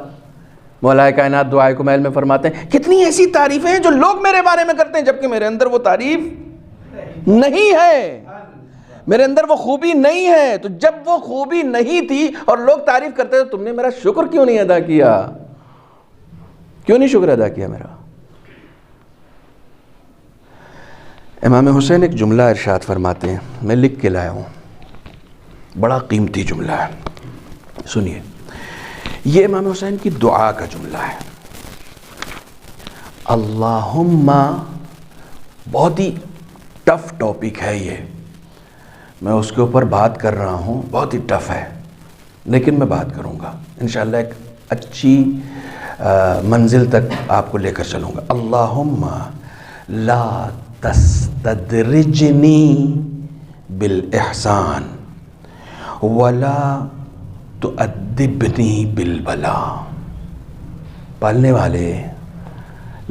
مولا کائنات دعائے کمیل میں فرماتے ہیں کتنی ایسی تعریفیں ہیں جو لوگ میرے بارے میں کرتے ہیں جبکہ میرے اندر وہ تعریف نہیں ہے، میرے اندر وہ خوبی نہیں ہے۔ تو جب وہ خوبی نہیں تھی اور لوگ تعریف کرتے تھے، تم نے میرا شکر کیوں نہیں ادا کیا؟ کیوں نہیں شکر ادا کیا میرا؟ امام حسین ایک جملہ ارشاد فرماتے ہیں، میں لکھ کے لایا ہوں، بڑا قیمتی جملہ ہے، سنیے۔ یہ امام حسین کی دعا کا جملہ ہے۔ اللہم، بہت ہی ٹف ٹاپک ہے یہ، میں اس کے اوپر بات کر رہا ہوں، بہت ہی ٹف ہے لیکن میں بات کروں گا انشاءاللہ، ایک اچھی منزل تک آپ کو لے کر چلوں گا۔ اللہم لا تستدرجنی بالاحسان ولا تؤدبنی بالبلا۔ پالنے والے،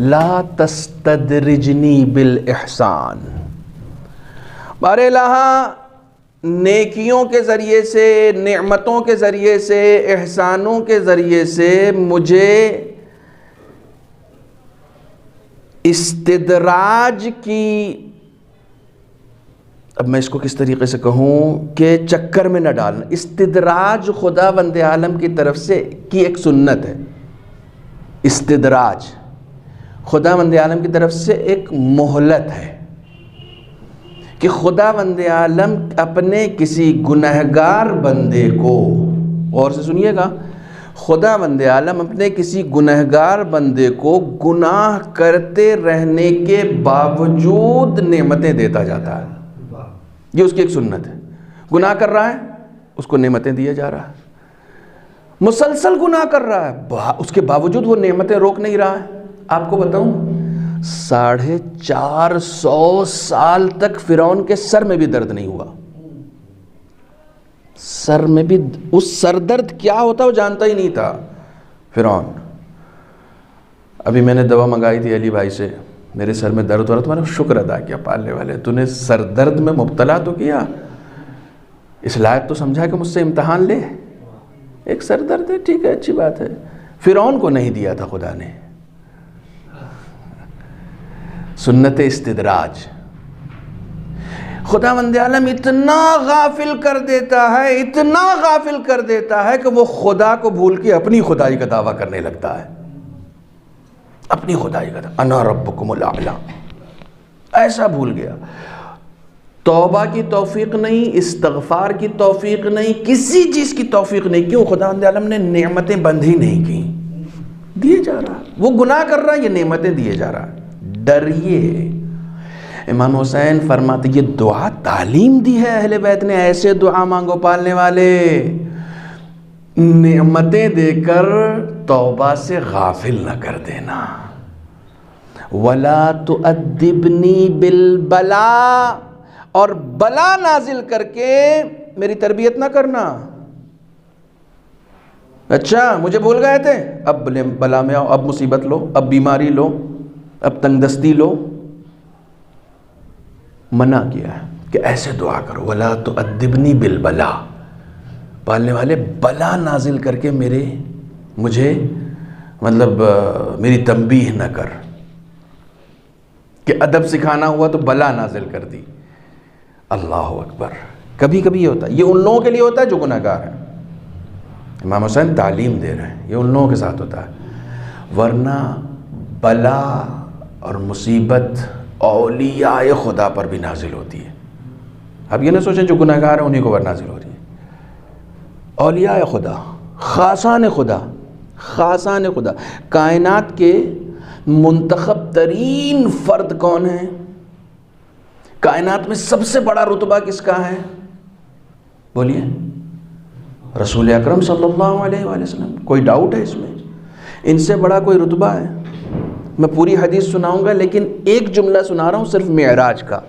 لا تستدرجنی بالاحسان، بار الہ نیکیوں کے ذریعے سے، نعمتوں کے ذریعے سے، احسانوں کے ذریعے سے مجھے استدراج کی، اب میں اس کو کس طریقے سے کہوں کہ چکر میں نہ ڈالنا۔ استدراج خدا وند عالم کی طرف سے کی ایک سنت ہے، استدراج خدا وند عالم کی طرف سے ایک مہلت ہے کہ خدا وند عالم اپنے کسی گنہگار بندے کو، غور سے سنیے گا، خدا وند عالم اپنے کسی گنہگار بندے کو گناہ کرتے رہنے کے باوجود نعمتیں دیتا جاتا ہے۔ یہ اس کی ایک سنت ہے، گناہ کر رہا ہے اس کو نعمتیں دیا جا رہا ہے، مسلسل گناہ کر رہا ہے اس کے باوجود وہ نعمتیں روک نہیں رہا ہے۔ آپ کو بتاؤں 450 سال تک فرعون کے سر میں بھی درد نہیں ہوا، سر میں بھی اس سر درد کیا ہوتا وہ جانتا ہی نہیں تھا فرعون۔ ابھی میں نے دوا منگائی تھی علی بھائی سے، میرے سر میں درد ہو رہا، تو میں نے شکر ادا کیا پالنے والے، تو نے سر درد میں مبتلا تو کیا، اس لائق تو سمجھا کہ مجھ سے امتحان لے، ایک سر درد ہے ٹھیک ہے اچھی بات ہے، فرعون کو نہیں دیا تھا خدا نے۔ سنت استدراج، خدا وند عالم اتنا غافل کر دیتا ہے، اتنا غافل کر دیتا ہے کہ وہ خدا کو بھول کے اپنی خدائی کا دعویٰ کرنے لگتا ہے، اپنی خدائی کا دعویٰ، انا ربکم الاعلی، ایسا بھول گیا۔ توبہ کی توفیق نہیں، استغفار کی توفیق نہیں، کسی چیز کی توفیق نہیں، کیوں؟ خدا وند عالم نے نعمتیں بند ہی نہیں کی، دیے جا رہا، وہ گناہ کر رہا ہے، یہ نعمتیں دیے جا رہا ہے۔ ڈریے، امام حسین فرماتے یہ دعا تعلیم دی ہے اہل بیت نے، ایسے دعا مانگو پالنے والے، نعمتیں دے کر توبہ سے غافل نہ کر دینا۔ وَلَا تُؤَدِّبْنِي بِالْبَلَا، اور بلا نازل کر کے میری تربیت نہ کرنا۔ اچھا مجھے بھول گئے تھے، اب بلا میں آؤ، اب مصیبت لو، اب بیماری لو، اب تنگ دستی لو۔ منع کیا ہے کہ ایسے دعا کرو، وَلَا تُؤَدِّبْنِي بِالْبَلَا، پالنے والے بلا نازل کر کے مجھے میری تنبیہ نہ کر، کہ ادب سکھانا ہوا تو بلا نازل کر دی۔ اللہ اکبر، کبھی کبھی یہ ہوتا ہے، یہ ان لوگوں کے لیے ہوتا ہے جو گناہ گار ہیں، امام حسین تعلیم دے رہے ہیں، یہ ان لوگوں کے ساتھ ہوتا ہے، ورنہ بلا اور مصیبت اولیاء خدا پر بھی نازل ہوتی ہے۔ اب یہ نہ سوچیں جو گناہ گار ہیں انہیں کو نازل ہو رہی ہے، اولیاء خدا، خاصان خدا، خاصان خدا۔ کائنات کے منتخب ترین فرد کون ہیں؟ کائنات میں سب سے بڑا رتبہ کس کا ہے؟ بولیے رسول اکرم صلی اللہ علیہ وآلہ وسلم. کوئی ڈاؤٹ ہے اس میں؟ ان سے بڑا کوئی رتبہ ہے؟ میں پوری حدیث سناؤں گا لیکن ایک جملہ سنا رہا ہوں صرف معراج کا.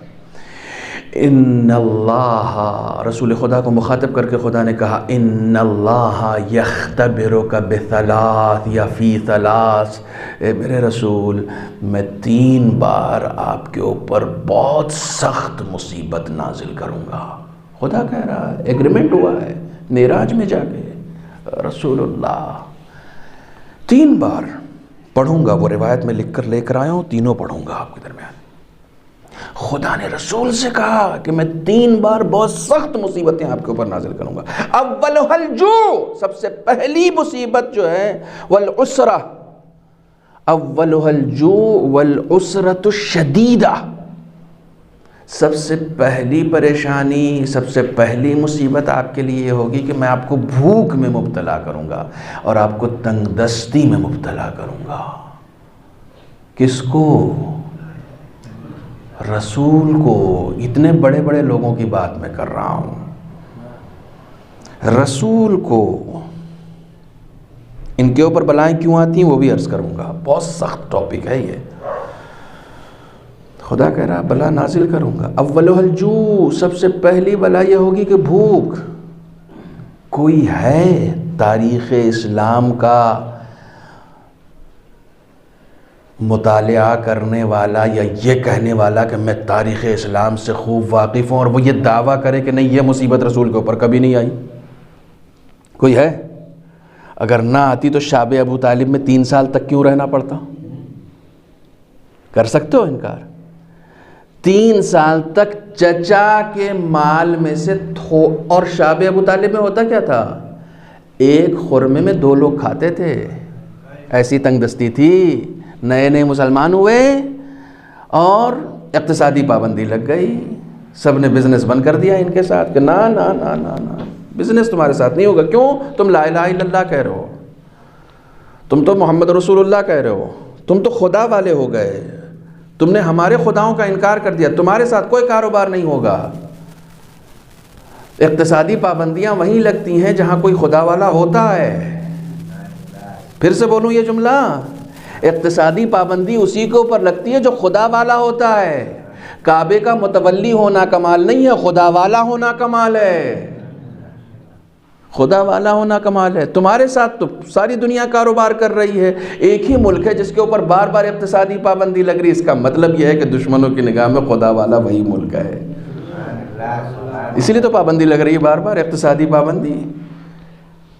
ان اللہ، رسول خدا کو مخاطب کر کے خدا نے کہا ان اللہ یختبرک بثلاث یا فی ثلاث. اے میرے رسول، میں 3 بار آپ کے اوپر بہت سخت مصیبت نازل کروں گا. خدا کہہ رہا ہے، ایگریمنٹ ہوا ہے معراج میں جا کے. رسول اللہ 3 بار پڑھوں گا، وہ روایت میں لکھ کر لے کر آیا ہوں، تینوں پڑھوں گا آپ کے درمیان. خدا نے رسول سے کہا کہ میں 3 بار بہت سخت مصیبتیں آپ کے اوپر نازل کروں گا. اولها الجوع، سب سے پہلی مصیبت جو ہے والعسرہ. اولها الجوع والعسرۃ الشدیدہ. سب سے پہلی پریشانی، سب سے پہلی مصیبت آپ کے لیے یہ ہوگی کہ میں آپ کو بھوک میں مبتلا کروں گا اور آپ کو تنگ دستی میں مبتلا کروں گا. کس کو؟ رسول کو. اتنے بڑے بڑے لوگوں کی بات میں کر رہا ہوں. رسول کو. ان کے اوپر بلائیں کیوں آتی ہیں وہ بھی عرض کروں گا، بہت سخت ٹاپک ہے یہ. خدا کہہ رہا بلا نازل کروں گا. اولها الجوع، سب سے پہلی بلا یہ ہوگی کہ بھوک. کوئی ہے تاریخ اسلام کا مطالعہ کرنے والا یا یہ کہنے والا کہ میں تاریخ اسلام سے خوب واقف ہوں اور وہ یہ دعویٰ کرے کہ نہیں یہ مصیبت رسول کے اوپر کبھی نہیں آئی؟ کوئی ہے؟ اگر نہ آتی تو شاب ابو طالب میں 3 سال تک کیوں رہنا پڑتا؟ کر سکتے ہو انکار؟ 3 سال تک چچا کے مال میں سے اور شاب ابو طالب میں ہوتا کیا تھا؟ ایک خورمے میں 2 لوگ کھاتے تھے. ایسی تنگ دستی تھی. نئے نئے مسلمان ہوئے اور اقتصادی پابندی لگ گئی. سب نے بزنس بند کر دیا ان کے ساتھ کہ نا نا نا نا نا بزنس تمہارے ساتھ نہیں ہوگا. کیوں؟ تم لا الہ الا اللہ کہہ رہے ہو، تم تو محمد رسول اللہ کہہ رہے ہو، تم تو خدا والے ہو گئے، تم نے ہمارے خداؤں کا انکار کر دیا، تمہارے ساتھ کوئی کاروبار نہیں ہوگا. اقتصادی پابندیاں وہیں لگتی ہیں جہاں کوئی خدا والا ہوتا ہے. پھر سے بولوں یہ جملہ، اقتصادی پابندی اسی کے اوپر لگتی ہے جو خدا والا ہوتا ہے. کعبے کا متولی ہونا کمال نہیں ہے، خدا والا ہونا کمال ہے. خدا والا ہونا کمال ہے. تمہارے ساتھ تو ساری دنیا کاروبار کر رہی ہے. ایک ہی ملک ہے جس کے اوپر بار بار اقتصادی پابندی لگ رہی ہے. اس کا مطلب یہ ہے کہ دشمنوں کی نگاہ میں خدا والا وہی ملک ہے. اسی لیے تو پابندی لگ رہی ہے، بار بار اقتصادی پابندی،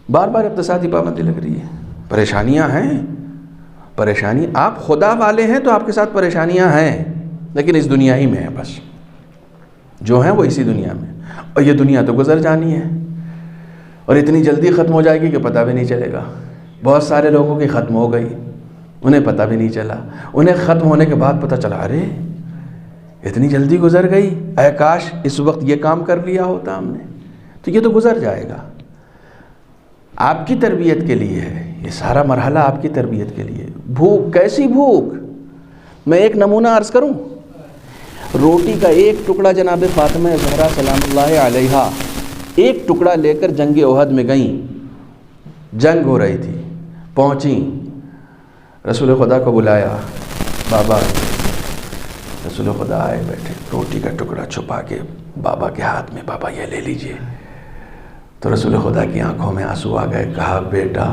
بار بار اقتصادی پابندی لگ رہی ہے. پریشانیاں ہیں، پریشانی. آپ خدا والے ہیں تو آپ کے ساتھ پریشانیاں ہیں، لیکن اس دنیا ہی میں ہیں. بس جو ہیں وہ اسی دنیا میں. اور یہ دنیا تو گزر جانی ہے اور اتنی جلدی ختم ہو جائے گی کہ پتہ بھی نہیں چلے گا. بہت سارے لوگوں کی ختم ہو گئی، انہیں پتہ بھی نہیں چلا. انہیں ختم ہونے کے بعد پتہ چلا ارے اتنی جلدی گزر گئی، اے کاش اس وقت یہ کام کر لیا ہوتا ہم نے. تو یہ تو گزر جائے گا. آپ کی تربیت کے لیے ہے یہ سارا مرحلہ، آپ کی تربیت کے لیے. بھوک، کیسی بھوک؟ میں ایک نمونہ عرض کروں. روٹی کا ایک ٹکڑا جناب فاطمہ زہرا سلام اللہ علیہا ایک ٹکڑا لے کر جنگ احد میں گئیں. جنگ ہو رہی تھی، پہنچیں، رسول خدا کو بلایا. بابا، رسول خدا آئے، بیٹھے، روٹی کا ٹکڑا چھپا کے بابا کے ہاتھ میں، بابا یہ لے لیجئے. تو رسول خدا کی آنکھوں میں آنسو آ گئے. کہا بیٹا،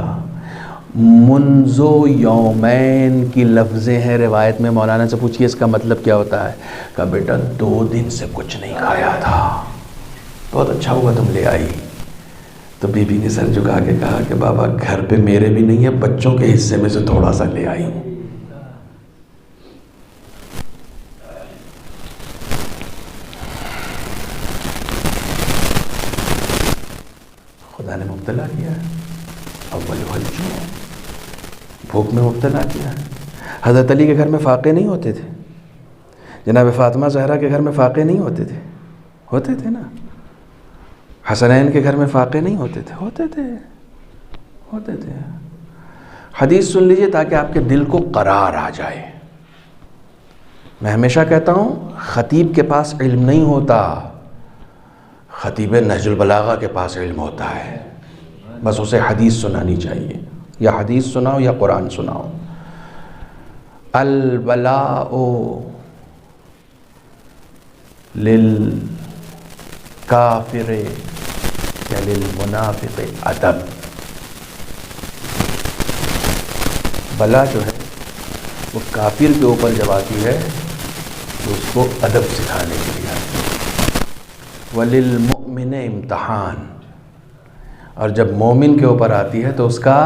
منذ یومین کی لفظیں ہیں روایت میں. مولانا سے پوچھئے اس کا مطلب کیا ہوتا ہے؟ کہا بیٹا 2 دن سے کچھ نہیں کھایا تھا. بہت اچھا ہوا تم لے آئی. تو بی بی نے سر جھکا کے کہا کہ بابا گھر پہ میرے بھی نہیں ہے، بچوں کے حصے میں سے تھوڑا سا لے آئی ہوں. خدا نے مبتلا کیا ہے. اولها الجوع، بھوک میں مبتلا کیا ہے. حضرت علی کے گھر میں فاقے نہیں ہوتے تھے، جناب فاطمہ زہرا کے گھر میں فاقے نہیں ہوتے تھے. ہوتے تھے نا. حسنین کے گھر میں فاقے نہیں ہوتے تھے. ہوتے تھے، ہوتے تھے. حدیث سن لیجئے تاکہ آپ کے دل کو قرار آ جائے. میں ہمیشہ کہتا ہوں خطیب کے پاس علم نہیں ہوتا، خطیب نہج البلاغہ کے پاس علم ہوتا ہے، بس اسے حدیث سنانی چاہیے، یا حدیث سناؤ یا قرآن سناؤ۔ البلاء للکافر یا للمنافق ادب، بلا جو ہے وہ کافر کے اوپر جب آتی ہے تو اس کو ادب سکھانے کے لیے آتی ہے۔ وَلِلْمُؤْمِنِ امتحان، اور جب مومن کے اوپر آتی ہے تو اس کا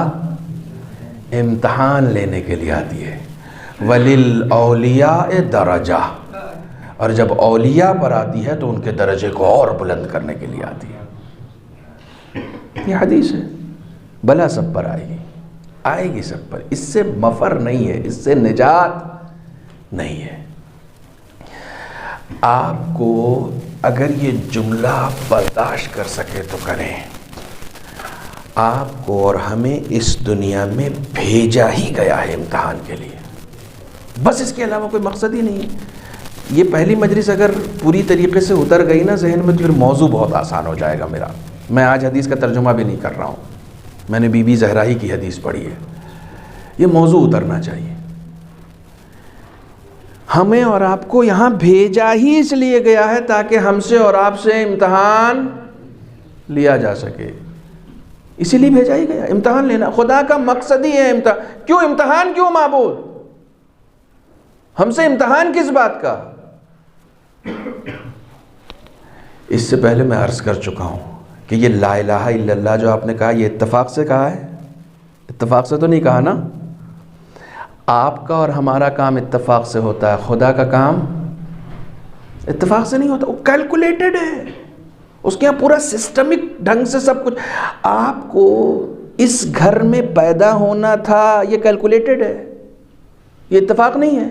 امتحان لینے کے لیے آتی ہے۔ وَلِلْأَوْلِيَاءِ درجہ، اور جب اولیاء پر آتی ہے تو ان کے درجے کو اور بلند کرنے کے لیے آتی ہے۔ یہ حدیث ہے، بلا سب پر آئے گی سب پر، اس سے مفر نہیں ہے، اس سے نجات نہیں ہے۔ آپ کو اگر یہ جملہ برداشت کر سکے تو کریں، آپ کو اور ہمیں اس دنیا میں بھیجا ہی گیا ہے امتحان کے لیے، بس اس کے علاوہ کوئی مقصد ہی نہیں ہے۔ یہ پہلی مجلس اگر پوری طریقے سے اتر گئی نا ذہن میں تو پھر موضوع بہت آسان ہو جائے گا میرا۔ میں آج حدیث کا ترجمہ بھی نہیں کر رہا ہوں، میں نے بی بی زہرا ہی کی حدیث پڑھی ہے۔ یہ موضوع اترنا چاہیے۔ ہمیں اور آپ کو یہاں بھیجا ہی اس لیے گیا ہے تاکہ ہم سے اور آپ سے امتحان لیا جا سکے، اسی لیے بھیجا ہی گیا، امتحان لینا خدا کا مقصد ہی ہے۔ امتحان کیوں معبود؟ ہم سے امتحان کس بات کا؟ اس سے پہلے میں عرض کر چکا ہوں کہ یہ لا الہ الا اللہ جو آپ نے کہا یہ اتفاق سے کہا ہے؟ اتفاق سے تو نہیں کہا نا۔ آپ کا اور ہمارا کام اتفاق سے ہوتا ہے، خدا کا کام اتفاق سے نہیں ہوتا، وہ کیلکولیٹڈ ہے، اس کے یہاں پورا سسٹمک ڈھنگ سے سب کچھ۔ آپ کو اس گھر میں پیدا ہونا تھا، یہ کیلکولیٹڈ ہے، یہ اتفاق نہیں ہے۔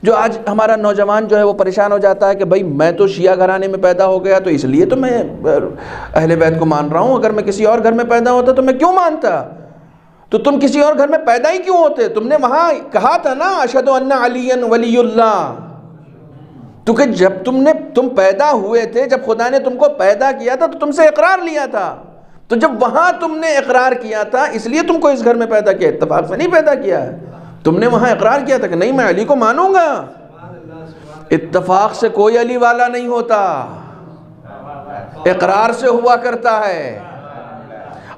جو آج ہمارا نوجوان جو ہے وہ پریشان ہو جاتا ہے کہ بھائی میں تو شیعہ گھرانے میں پیدا ہو گیا تو اس لیے تو میں اہل بیت کو مان رہا ہوں، اگر میں کسی اور گھر میں پیدا ہوتا تو میں کیوں مانتا؟ تو تم کسی اور گھر میں پیدا ہی کیوں ہوتے؟ تم نے وہاں کہا تھا نا اشہد ان علی ولی اللہ، کیونکہ جب تم پیدا ہوئے تھے، جب خدا نے تم کو پیدا کیا تھا تو تم سے اقرار لیا تھا، تو جب وہاں تم نے اقرار کیا تھا اس لیے تم کو اس گھر میں پیدا کیا، اتفاق سے نہیں پیدا کیا ہے۔ تم نے وہاں اقرار کیا تھا کہ نہیں میں علی کو مانوں گا۔ اتفاق سے کوئی علی والا نہیں ہوتا، اقرار سے ہوا کرتا ہے۔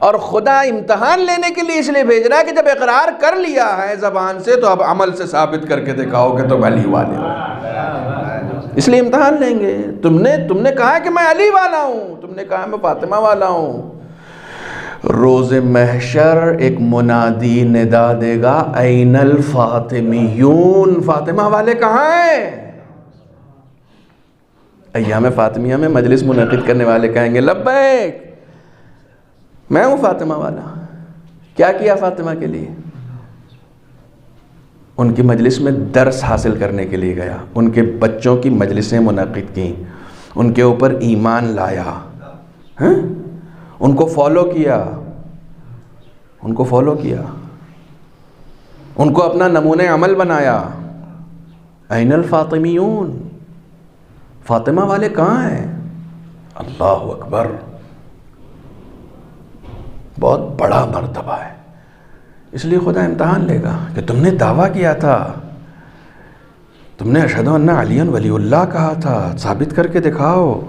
اور خدا امتحان لینے کے لیے اس لیے بھیج رہا ہے کہ جب اقرار کر لیا ہے زبان سے تو اب عمل سے ثابت کر کے دکھاؤ کہ تم علی والے ہو، اس لیے امتحان لیں گے۔ تم نے کہا کہ میں علی والا ہوں، تم نے کہا میں فاطمہ والا ہوں، روز محشر ایک منادی ندا دے گا این الفاطمیون، فاطمہ والے کہاں ہیں؟ ایام فاطمیہ میں مجلس منعقد کرنے والے کہیں گے لبیک، میں ہوں فاطمہ والا۔ کیا کیا فاطمہ کے لیے؟ ان کی مجلس میں درس حاصل کرنے کے لیے گیا، ان کے بچوں کی مجلسیں منعقد کیں، ان کے اوپر ایمان لایا، ان کو فالو کیا، ان کو اپنا نمونہ عمل بنایا۔ این الفاطمیون، فاطمہ والے کہاں ہیں؟ اللہ اکبر، بہت بڑا مرتبہ ہے۔ اس لیے خدا امتحان لے گا کہ تم نے دعویٰ کیا تھا، تم نے اشہد ان علی ولی اللہ کہا تھا، ثابت کر کے دکھاؤ۔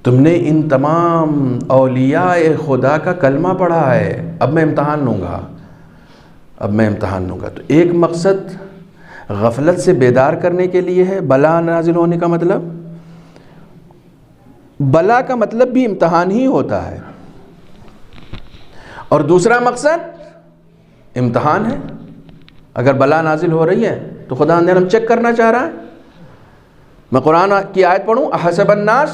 تم نے ان تمام اولیاء خدا کا کلمہ پڑھا ہے، اب میں امتحان لوں گا، تو ایک مقصد غفلت سے بیدار کرنے کے لیے ہے بلا نازل ہونے کا مطلب، بلا کا مطلب بھی امتحان ہی ہوتا ہے، اور دوسرا مقصد امتحان ہے۔ اگر بلا نازل ہو رہی ہے تو خدا اندر چیک کرنا چاہ رہا ہے۔ میں قرآن کی آیت پڑھوں، احسب الناس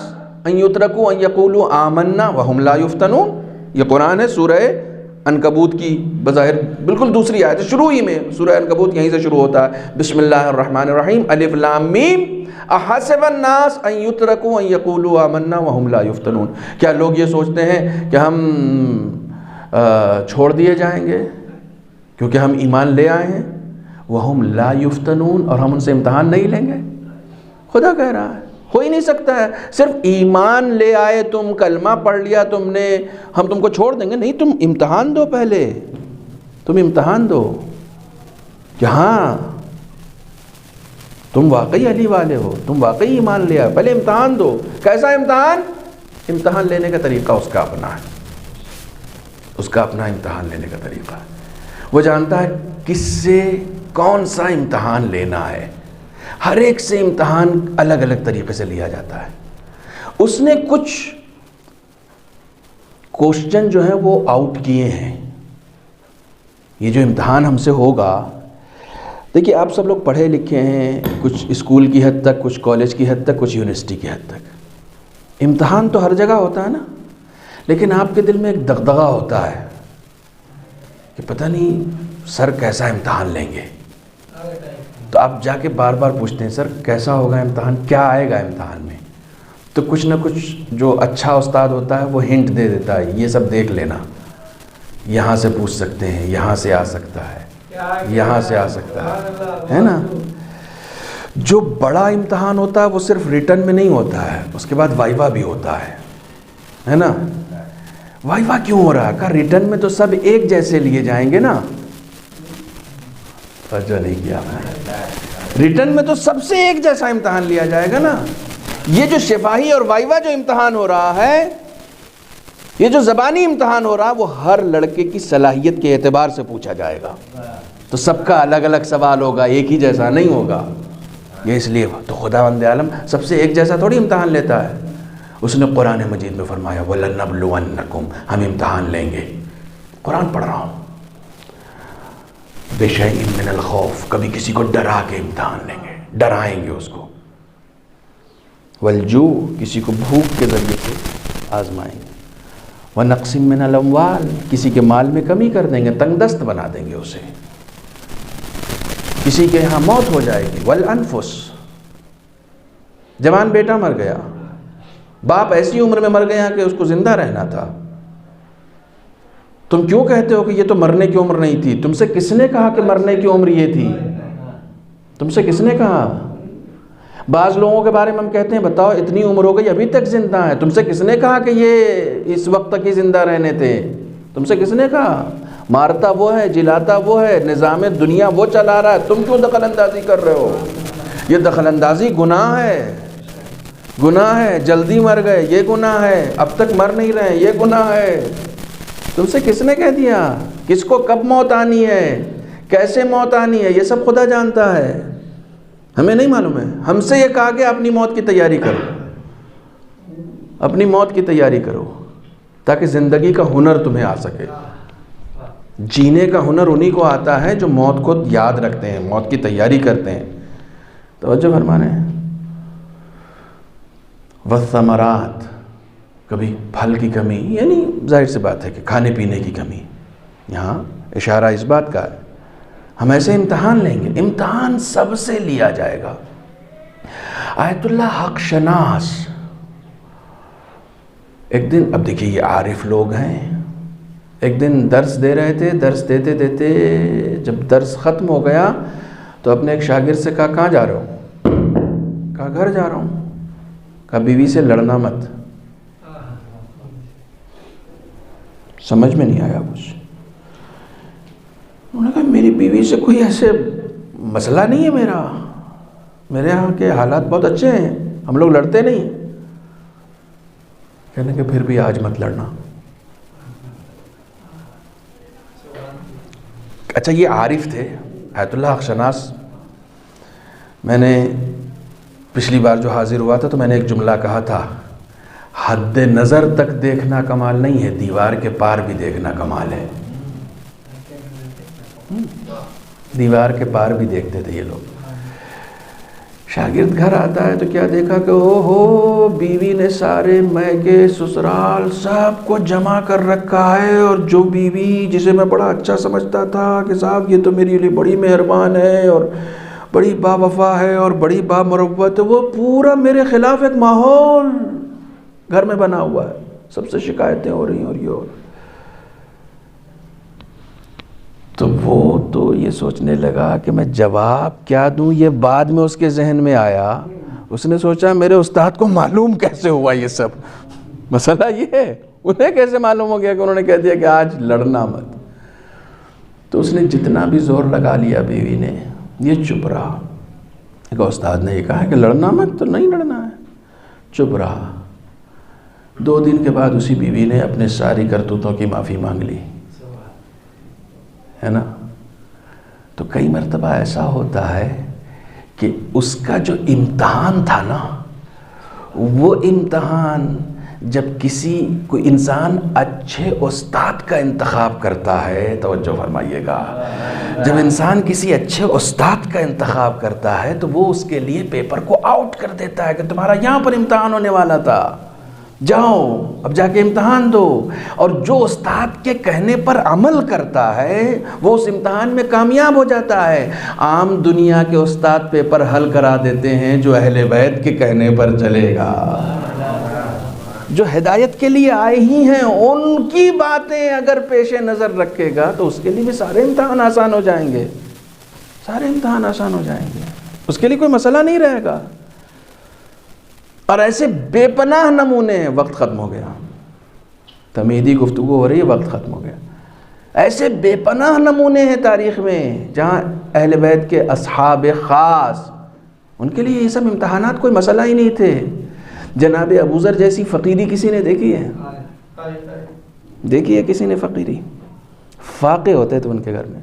ان یترکوا ان یقولوا آمنا وهم لا یفتنون، یہ قرآن ہے سورہ عنکبوت کی بظاہر بالکل دوسری آیت، شروع ہی میں سورہ عنکبوت یہیں سے شروع ہوتا ہے، بسم اللہ الرحمن الرحیم، الف لام میم، احسب الناس ان یترکوا ان یقولوا آمنا وهم لا یفتنون۔ کیا لوگ یہ سوچتے ہیں کہ ہم چھوڑ دیے جائیں گے کیونکہ ہم ایمان لے آئے ہیں، وَهُمْ لَا يُفْتَنُونَ، اور ہم ان سے امتحان نہیں لیں گے؟ خدا کہہ رہا ہے ہو ہی نہیں سکتا ہے. صرف ایمان لے آئے تم، کلمہ پڑھ لیا تم نے، ہم تم کو چھوڑ دیں گے؟ نہیں، تم امتحان دو، پہلے تم امتحان دو کہ ہاں تم واقعی علی والے ہو، تم واقعی ایمان لے آئے. پہلے امتحان دو. کیسا امتحان؟ امتحان لینے کا طریقہ اس کا اپنا ہے، اس کا اپنا امتحان لینے کا طریقہ ہے. وہ جانتا ہے کس سے کون سا امتحان لینا ہے. ہر ایک سے امتحان الگ الگ طریقے سے لیا جاتا ہے. اس نے کچھ کوشچن جو ہیں وہ آؤٹ کیے ہیں. یہ جو امتحان ہم سے ہوگا، دیکھیے آپ سب لوگ پڑھے لکھے ہیں، کچھ اسکول کی حد تک، کچھ کالج کی حد تک، کچھ یونیورسٹی کی حد تک. امتحان تو ہر جگہ ہوتا ہے نا، لیکن آپ کے دل میں ایک دغدغہ ہوتا ہے کہ پتہ نہیں سر کیسا امتحان لیں گے. تو آپ جا کے بار بار پوچھتے ہیں سر کیسا ہوگا امتحان، کیا آئے گا امتحان میں. تو کچھ نہ کچھ جو اچھا استاد ہوتا ہے وہ ہنٹ دے دیتا ہے، یہ سب دیکھ لینا، یہاں سے پوچھ سکتے ہیں، یہاں سے آ سکتا ہے، یہاں سے آ سکتا ہے نا. جو بڑا امتحان ہوتا ہے وہ صرف ریٹن میں نہیں ہوتا ہے، اس کے بعد وائیوا بھی ہوتا ہے نا. وائیوا کیوں ہو رہا ہے؟ کہ ریٹن میں تو سب ایک جیسے لیے جائیں گے نا. توجہ نہیں کیا. ریٹن میں تو سب سے ایک جیسا امتحان لیا جائے گا نا. یہ جو شفاہی اور وائیوا جو امتحان ہو رہا ہے، یہ جو زبانی امتحان ہو رہا ہے، وہ ہر لڑکے کی صلاحیت کے اعتبار سے پوچھا جائے گا. تو سب کا الگ الگ سوال ہوگا، ایک ہی جیسا نہیں ہوگا. یہ اس لیے تو خداوند عالم سب سے ایک جیسا تھوڑی امتحان لیتا ہے. اس نے قرآن مجید میں فرمایا وَلَنَبْلُوَنَّكُمْ، ہم امتحان لیں گے. قرآن پڑھ رہا ہوں. بِشَيْءٍ مِّنَ الْخَوْفِ، کبھی کسی کو ڈرا کے امتحان لیں گے، ڈرائیں گے اس کو. وَالْجُوعِ، کسی کو بھوک کے ذریعے سے آزمائیں گے. وَنَقْصٍ مِّنَ الْأَمْوَالِ، کسی کے مال میں کمی کر دیں گے، تنگ دست بنا دیں گے اسے. کسی کے یہاں موت ہو جائے گی. والانفس، جوان بیٹا مر گیا، باپ ایسی عمر میں مر گیا کہ اس کو زندہ رہنا تھا. تم کیوں کہتے ہو کہ یہ تو مرنے کی عمر نہیں تھی؟ تم سے کس نے کہا کہ مرنے کی عمر یہ تھی؟ تم سے کس نے کہا؟ بعض لوگوں کے بارے میں ہم کہتے ہیں بتاؤ اتنی عمر ہو گئی ابھی تک زندہ ہے. تم سے کس نے کہا کہ یہ اس وقت تک ہی زندہ رہنے تھے؟ تم سے کس نے کہا؟ مارتا وہ ہے، جلاتا وہ ہے، نظام دنیا وہ چلا رہا ہے، تم کیوں دخل اندازی کر رہے ہو؟ یہ دخل اندازی گناہ ہے، گناہ ہے. جلدی مر گئے یہ گناہ ہے، اب تک مر نہیں رہے یہ گناہ ہے. تم سے کس نے کہہ دیا؟ کس کو کب موت آنی ہے، کیسے موت آنی ہے، یہ سب خدا جانتا ہے، ہمیں نہیں معلوم ہے. ہم سے یہ کہا کہ اپنی موت کی تیاری کرو، اپنی موت کی تیاری کرو تاکہ زندگی کا ہنر تمہیں آ سکے. جینے کا ہنر انہی کو آتا ہے جو موت کو یاد رکھتے ہیں، موت کی تیاری کرتے ہیں. توجہ فرمانے. والثمرات، کبھی پھل کی کمی، یعنی ظاہر سی بات ہے کہ کھانے پینے کی کمی. یہاں اشارہ اس بات کا ہے ہم ایسے امتحان لیں گے. امتحان سب سے لیا جائے گا. آیت اللہ حق شناس ایک دن، اب دیکھیے یہ عارف لوگ ہیں، ایک دن درس دے رہے تھے، درس دیتے دیتے جب درس ختم ہو گیا تو اپنے ایک شاگرد سے کہا کہاں جا رہے ہو؟ کہا گھر جا رہا ہوں. کہا بیوی سے لڑنا مت. سمجھ میں نہیں آیا کچھ. انہوں نے کہا میری بیوی سے کوئی ایسے مسئلہ نہیں ہے، میرے یہاں کے حالات بہت اچھے ہیں، ہم لوگ لڑتے نہیں. کہنے کہ پھر بھی آج مت لڑنا. اچھا یہ عارف تھے، آیت اللہ حق شناس. میں نے پچھلی بار جو حاضر ہوا تھا تو میں نے ایک جملہ کہا تھا، حد نظر تک دیکھنا کمال نہیں ہے، دیوار کے پار بھی دیکھنا کمال ہے. دیوار کے پار بھی دیکھتے تھے یہ لوگ. شاگرد گھر آتا ہے تو کیا دیکھا کہ او ہو بیوی نے سارے میکے سسرال سب کو جمع کر رکھا ہے، اور جو بیوی جسے میں بڑا اچھا سمجھتا تھا کہ صاحب یہ تو میرے لیے بڑی مہربان ہے اور بڑی با وفا ہے اور بڑی با مروت ہے، وہ پورا میرے خلاف ایک ماحول گھر میں بنا ہوا ہے، سب سے شکایتیں ہو رہی ہیں اور یہ ہو رہا ہے. تو وہ تو یہ سوچنے لگا کہ میں جواب کیا دوں. یہ بعد میں اس کے ذہن میں آیا اس نے سوچا میرے استاد کو معلوم کیسے ہوا یہ سب، مسئلہ یہ ہے انہیں کیسے معلوم ہو گیا کہ انہوں نے کہہ دیا کہ آج لڑنا مت. تو اس نے جتنا بھی زور لگا لیا بیوی نے، یہ چپ رہا. کہ استاد نے یہ کہا کہ لڑنا مت، تو نہیں لڑنا ہے، چپ رہا. 2 دن کے بعد اسی بیوی نے اپنے ساری کرتوتوں کی معافی مانگ لی، ہے نا. تو کئی مرتبہ ایسا ہوتا ہے کہ اس کا جو امتحان تھا نا، وہ امتحان جب کوئی انسان اچھے استاد کا انتخاب کرتا ہے، توجہ فرمائیے گا، جب انسان کسی اچھے استاد کا انتخاب کرتا ہے تو وہ اس کے لیے پیپر کو آؤٹ کر دیتا ہے کہ تمہارا یہاں پر امتحان ہونے والا تھا، جاؤ اب جا کے امتحان دو. اور جو استاد کے کہنے پر عمل کرتا ہے وہ اس امتحان میں کامیاب ہو جاتا ہے. عام دنیا کے استاد پیپر حل کرا دیتے ہیں، جو اہل بیت کے کہنے پر چلے گا، جو ہدایت کے لیے آئے ہی ہیں، ان کی باتیں اگر پیش نظر رکھے گا تو اس کے لیے بھی سارے امتحان آسان ہو جائیں گے، سارے امتحان آسان ہو جائیں گے، اس کے لیے کوئی مسئلہ نہیں رہے گا. اور ایسے بے پناہ نمونے ہیں. وقت ختم ہو گیا، تمیدی گفتگو ہو رہی ہے، وقت ختم ہو گیا. ایسے بے پناہ نمونے ہیں تاریخ میں جہاں اہل بیت کے اصحاب خاص، ان کے لیے یہ سب امتحانات کوئی مسئلہ ہی نہیں تھے. جناب ابوذر جیسی فقیری کسی نے دیکھی ہے؟ دیکھی ہے کسی نے فقیری؟ فاقے ہوتے تھے ان کے گھر میں،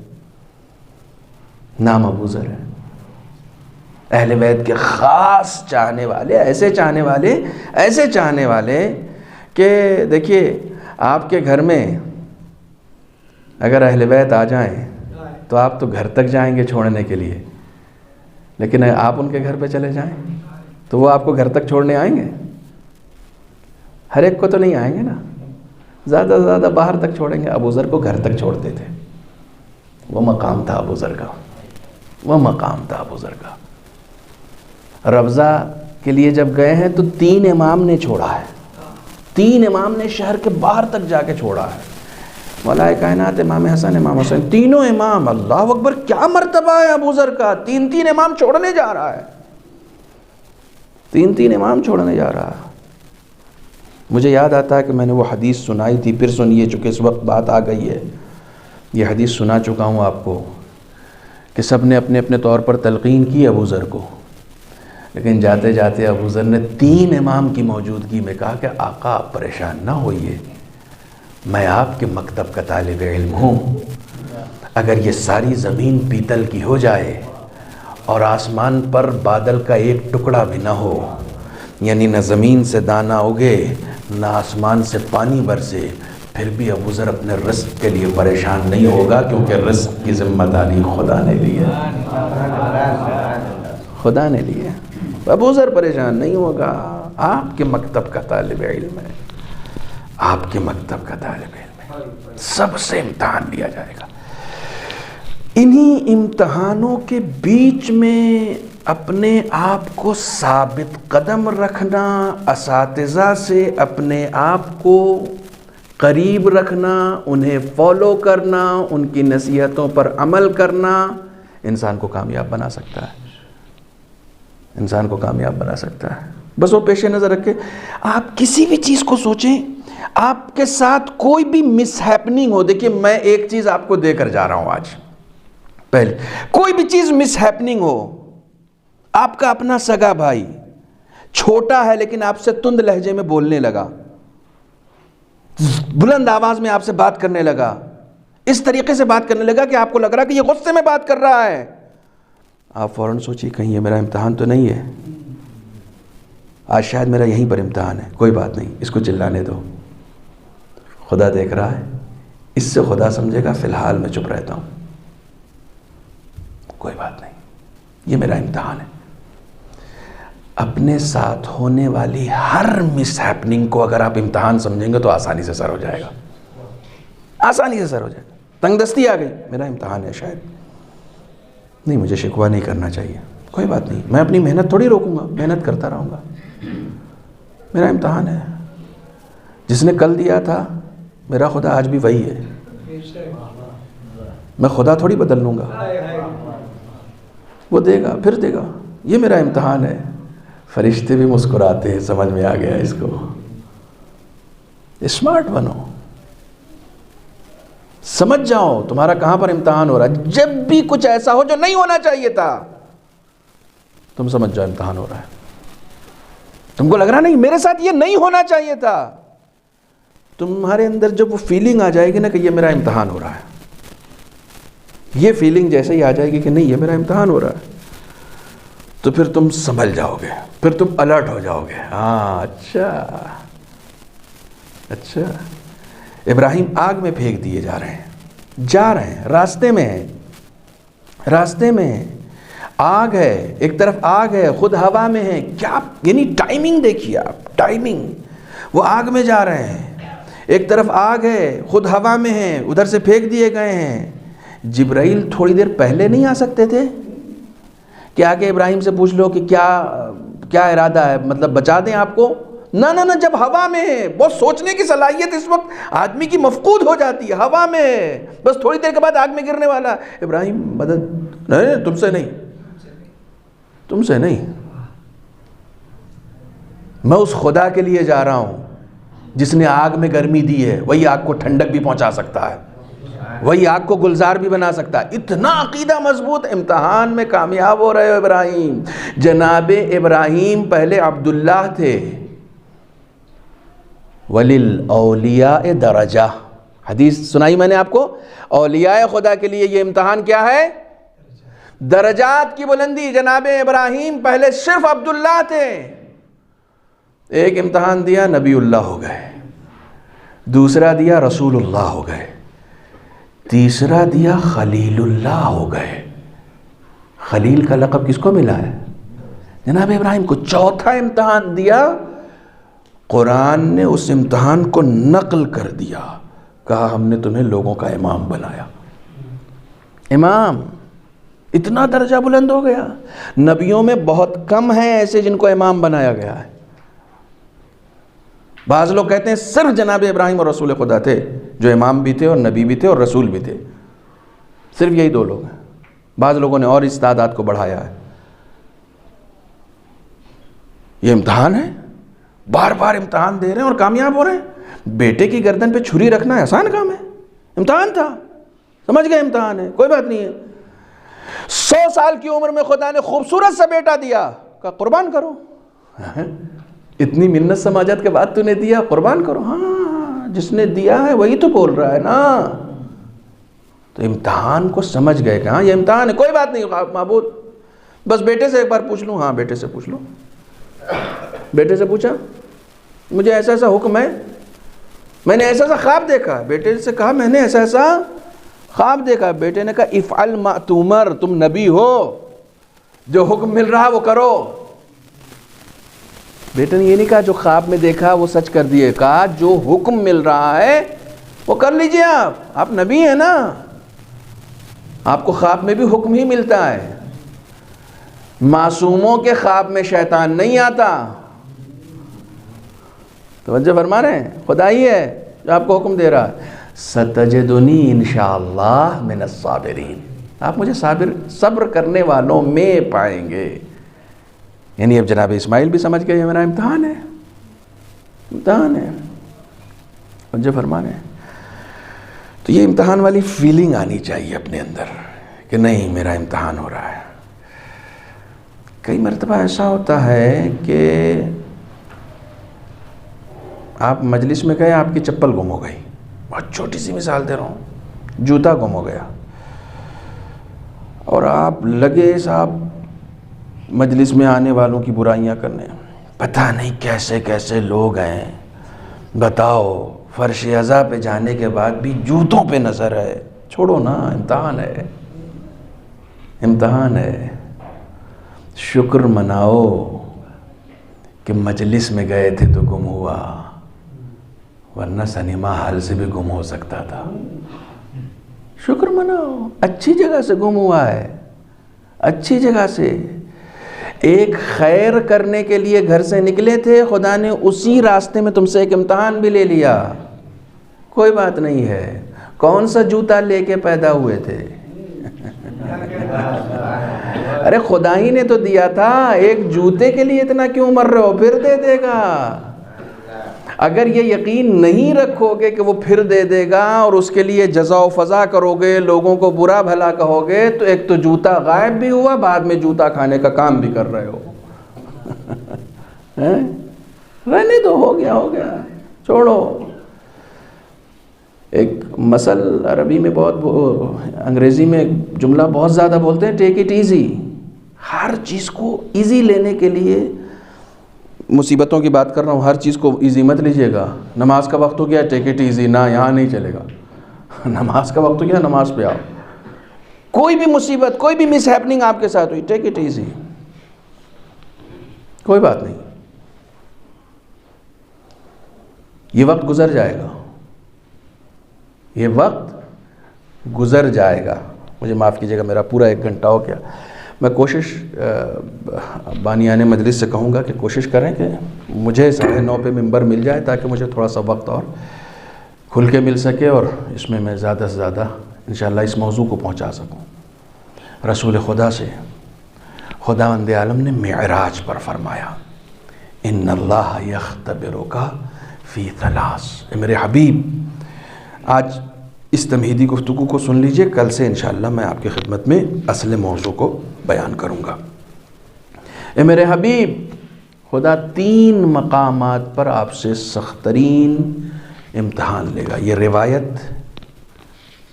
نام ابوذر ہے. اہل بیت کے خاص چاہنے والے، ایسے چاہنے والے کہ دیکھیے آپ کے گھر میں اگر اہل بیت آ جائیں تو آپ تو گھر تک جائیں گے چھوڑنے کے لیے، لیکن آپ ان کے گھر پہ چلے جائیں تو وہ آپ کو گھر تک چھوڑنے آئیں گے؟ ہر ایک کو تو نہیں آئیں گے نا، زیادہ سے زیادہ باہر تک چھوڑیں گے. ابوذر کو گھر تک چھوڑتے تھے. وہ مقام تھا ابوذر کا، وہ مقام تھا ابوذر کا. روضہ کے لیے جب گئے ہیں تو 3 امام نے چھوڑا ہے، 3 امام نے شہر کے باہر تک جا کے چھوڑا ہے. مولا کائنات امام حسن، امام حسین، تینوں امام، اللہ اکبر کیا مرتبہ ہے ابوذر کا. 3 امام چھوڑنے جا رہا ہے، 3 امام چھوڑنے جا رہا ہے. مجھے یاد آتا ہے کہ میں نے وہ حدیث سنائی تھی، پھر سنیے چونکہ اس وقت بات آ گئی ہے. یہ حدیث سنا چکا ہوں آپ کو کہ سب نے اپنے اپنے طور پر تلقین کی ابوذر کو، لیکن جاتے جاتے ابوذر نے 3 امام کی موجودگی میں کہا کہ آقا آپ پریشان نہ ہوئیے، میں آپ کے مکتب کا طالب علم ہوں. اگر یہ ساری زمین پیتل کی ہو جائے اور آسمان پر بادل کا ایک ٹکڑا بھی نہ ہو، یعنی نہ زمین سے دانہ اگے نہ آسمان سے پانی برسے، پھر بھی ابوذر اپنے رزق کے لیے پریشان نہیں ہوگا، کیونکہ رزق کی ذمہ داری خدا نے لی ہے، خدا نے لی ہے. ابوذر پریشان نہیں ہوگا. آپ کے مکتب کا طالب علم ہے، آپ کے مکتب کا طالب علم ہے، سب سے امتحان لیا جائے گا. انہی امتحانوں کے بیچ میں اپنے آپ کو ثابت قدم رکھنا، اساتذہ سے اپنے آپ کو قریب رکھنا، انہیں فالو کرنا، ان کی نصیحتوں پر عمل کرنا انسان کو کامیاب بنا سکتا ہے، انسان کو کامیاب بنا سکتا ہے. بس وہ پیش نظر رکھے. آپ کسی بھی چیز کو سوچیں، آپ کے ساتھ کوئی بھی مس ہیپننگ ہو. دیکھیے میں ایک چیز آپ کو دے کر جا رہا ہوں آج. پہلے کوئی بھی چیز مس ہیپننگ ہو، آپ کا اپنا سگا بھائی چھوٹا ہے لیکن آپ سے تند لہجے میں بولنے لگا، بلند آواز میں آپ سے بات کرنے لگا، اس طریقے سے بات کرنے لگا کہ آپ کو لگ رہا کہ یہ غصے میں بات کر رہا ہے، آپ فوراً سوچیے کہیں یہ میرا امتحان تو نہیں ہے، آج شاید میرا یہیں پر امتحان ہے. کوئی بات نہیں، اس کو چلانے دو، خدا دیکھ رہا ہے. اس سے خدا سمجھے گا فی الحال میں چپ رہتا ہوں، کوئی بات نہیں، یہ میرا امتحان ہے. اپنے ساتھ ہونے والی ہر مس ہیپننگ کو اگر آپ امتحان سمجھیں گے تو آسانی سے سر ہو جائے گا، آسانی سے سر ہو جائے گا. تنگ دستی آ گئی، میرا امتحان ہے، شاید نہیں، مجھے شکوہ نہیں کرنا چاہیے، کوئی بات نہیں، میں اپنی محنت تھوڑی روکوں گا، محنت کرتا رہوں گا، میرا امتحان ہے. جس نے کل دیا تھا میرا خدا آج بھی وہی ہے، میں خدا تھوڑی بدل لوں گا، وہ دے گا، پھر دے گا. یہ میرا امتحان ہے. فرشتے بھی مسکراتے ہیں، سمجھ میں آ گیا اس کو. اسمارٹ بنو، سمجھ جاؤ تمہارا کہاں پر امتحان ہو رہا ہے. جب بھی کچھ ایسا ہو جو نہیں ہونا چاہیے تھا، تم سمجھ جاؤ امتحان ہو رہا ہے. تم کو لگ رہا نہیں میرے ساتھ یہ نہیں ہونا چاہیے تھا، تمہارے اندر جب وہ فیلنگ آ جائے گی نا کہ یہ میرا امتحان ہو رہا ہے، یہ فیلنگ جیسے ہی آ جائے گی کہ نہیں یہ میرا امتحان ہو رہا ہے، تو پھر تم سنبھل جاؤ گے، پھر تم الرٹ ہو جاؤ گے. ہاں اچھا ابراہیم آگ میں پھینک دیے جا رہے ہیں، راستے میں آگ ہے، ایک طرف آگ ہے، خود ہوا میں ہے. کیا یعنی ٹائمنگ دیکھیے آپ، ٹائمنگ. وہ آگ میں جا رہے ہیں، ایک طرف آگ ہے، خود ہوا میں ہے، ادھر سے پھینک دیے گئے ہیں. جبرائیل تھوڑی دیر پہلے نہیں آ سکتے تھے کہ آ کے ابراہیم سے پوچھ لو کہ کیا ارادہ ہے، مطلب بچا دیں آپ کو؟ نہ، جب ہوا میں ہے، بہت سوچنے کی صلاحیت اس وقت آدمی کی مفقود ہو جاتی ہے. ہوا میں بس تھوڑی دیر کے بعد آگ میں گرنے والا. ابراہیم مدد نہیں، تم سے نہیں، میں اس خدا کے لیے جا رہا ہوں جس نے آگ میں گرمی دی ہے، وہی آگ کو ٹھنڈک بھی پہنچا سکتا ہے، وہی آگ کو گلزار بھی بنا سکتا ہے. اتنا عقیدہ مضبوط. امتحان میں کامیاب ہو رہے ہو ابراہیم. جناب ابراہیم پہلے عبداللہ تھے. وَلِلْأَوْلِيَاءِ دَرَجَةٌ، حدیث سنائی میں نے آپ کو. اولیاء خدا کے لیے یہ امتحان کیا ہے؟ درجات کی بلندی. جناب ابراہیم پہلے صرف عبداللہ تھے، ایک امتحان دیا نبی اللہ ہو گئے، دوسرا دیا رسول اللہ ہو گئے، تیسرا دیا خلیل اللہ ہو گئے. خلیل کا لقب کس کو ملا ہے؟ جناب ابراہیم کو. چوتھا امتحان دیا، قرآن نے اس امتحان کو نقل کر دیا، کہا ہم نے تمہیں لوگوں کا امام بنایا. امام، اتنا درجہ بلند ہو گیا. نبیوں میں بہت کم ہیں ایسے جن کو امام بنایا گیا ہے. بعض لوگ کہتے ہیں صرف جناب ابراہیم اور رسول خدا تھے جو امام بھی تھے اور نبی بھی تھے اور رسول بھی تھے. صرف یہی دو لوگ ہیں. بعض لوگوں نے اور اس تعداد کو بڑھایا ہے. یہ امتحان ہے، بار بار امتحان دے رہے ہیں اور کامیاب ہو رہے ہیں. بیٹے کی گردن پہ چھری رکھنا آسان کام ہے؟ امتحان تھا، سمجھ گئے امتحان ہے، کوئی بات نہیں ہے. 100 سال کی عمر میں خدا نے خوبصورت سا بیٹا دیا، کہا قربان کرو. اتنی منت سماجت کے بعد تو نے دیا، قربان کرو. ہاں، جس نے دیا ہے وہی تو بول رہا ہے نا. تو امتحان کو سمجھ گئے کہ ہاں یہ امتحان ہے، کوئی بات نہیں معبود، بس بیٹے سے ایک بار پوچھ لوں. ہاں بیٹے سے پوچھ لو. بیٹے سے پوچھا، مجھے ایسا ایسا حکم ہے، میں نے ایسا ایسا خواب دیکھا. بیٹے سے کہا میں نے ایسا ایسا خواب دیکھا. بیٹے نے کہا افعل ما تؤمر، تم نبی ہو، جو حکم مل رہا وہ کرو. بیٹے نے یہ نہیں کہا جو خواب میں دیکھا وہ سچ کر دیے، کہا جو حکم مل رہا ہے وہ کر لیجئے. آپ نبی ہیں نا، آپ کو خواب میں بھی حکم ہی ملتا ہے. معصوموں کے خواب میں شیطان نہیں آتا. توجہ فرما رہے ہیں؟ خدا ہی ہے جو آپ کو حکم دے رہا ہے. ستجدنی انشاءاللہ من الصابرین، آپ مجھے صبر کرنے والوں میں پائیں گے. یعنی اب جناب اسماعیل بھی سمجھ گئے یہ میرا امتحان ہے، امتحان ہے. توجہ فرما رہے ہیں؟ تو یہ امتحان والی فیلنگ آنی چاہیے اپنے اندر کہ نہیں میرا امتحان ہو رہا ہے. کئی مرتبہ ایسا ہوتا ہے کہ آپ مجلس میں گئے، آپ کی چپل گم ہو گئی. بہت چھوٹی سی مثال دے رہا ہوں، جوتا گم ہو گیا، اور آپ لگے صاحب مجلس میں آنے والوں کی برائیاں کرنے. پتہ نہیں کیسے کیسے لوگ ہیں، بتاؤ فرش عزا پہ جانے کے بعد بھی جوتوں پہ نظر ہے. چھوڑو نا، امتحان ہے، امتحان ہے. شکر مناؤ کہ مجلس میں گئے تھے تو گم ہوا، ورنہ سنیما ہال سے بھی گم ہو سکتا تھا. شکر مناؤ، اچھی جگہ سے گم ہوا ہے، اچھی جگہ سے. ایک خیر کرنے کے لیے گھر سے نکلے تھے، خدا نے اسی راستے میں تم سے ایک امتحان بھی لے لیا. کوئی بات نہیں ہے. کون سا جوتا لے کے پیدا ہوئے تھے؟ ارے خدا ہی نے تو دیا تھا، ایک جوتے کے لیے اتنا کیوں مر رہے ہو؟ پھر دے دے گا۔ اگر یہ یقین نہیں رکھو گے کہ وہ پھر دے دے گا اور اس کے لیے جزا و فضا کرو گے، لوگوں کو برا بھلا کہو گے، تو ایک تو جوتا غائب بھی ہوا، بعد میں جوتا کھانے کا کام بھی کر رہے ہو۔ رہنے دو، ہو گیا ہو گیا، چھوڑو۔ ایک مثل عربی میں بہت، انگریزی میں جملہ بہت زیادہ بولتے ہیں، ٹیک اٹ ایزی۔ ہر چیز کو ایزی لینے کے لیے، مصیبتوں کی بات کر رہا ہوں، ہر چیز کو ایزی مت لیجئے گا۔ نماز کا وقت ہو گیا، ٹیک اٹ ایزی، نہ یہاں نہیں چلے گا۔ نماز کا وقت ہو گیا، نماز پہ آؤ۔ کوئی بھی مصیبت، کوئی بھی مس ہیپننگ آپ کے ساتھ ہوئی، ٹیک اٹ ایزی، کوئی بات نہیں، یہ وقت گزر جائے گا، یہ وقت گزر جائے گا۔ مجھے معاف کیجیے گا، میرا پورا 1 گھنٹہ ہو گیا۔ میں کوشش بانیان مجلس سے کہوں گا کہ کوشش کریں کہ مجھے 9:30 پہ ممبر مل جائے، تاکہ مجھے تھوڑا سا وقت اور کھل کے مل سکے، اور اس میں زیادہ سے زیادہ انشاءاللہ اس موضوع کو پہنچا سکوں۔ رسول خدا سے خداوند عالم نے معراج پر فرمایا، ان اللہ یختبرک فی 3۔ اے میرے حبیب، آج اس تمہیدی گفتگو کو سن لیجئے، کل سے انشاءاللہ میں آپ کی خدمت میں اصل موضوع کو بیان کروں گا۔ اے میرے حبیب، خدا 3 مقامات پر آپ سے سخت ترین امتحان لے گا۔ یہ روایت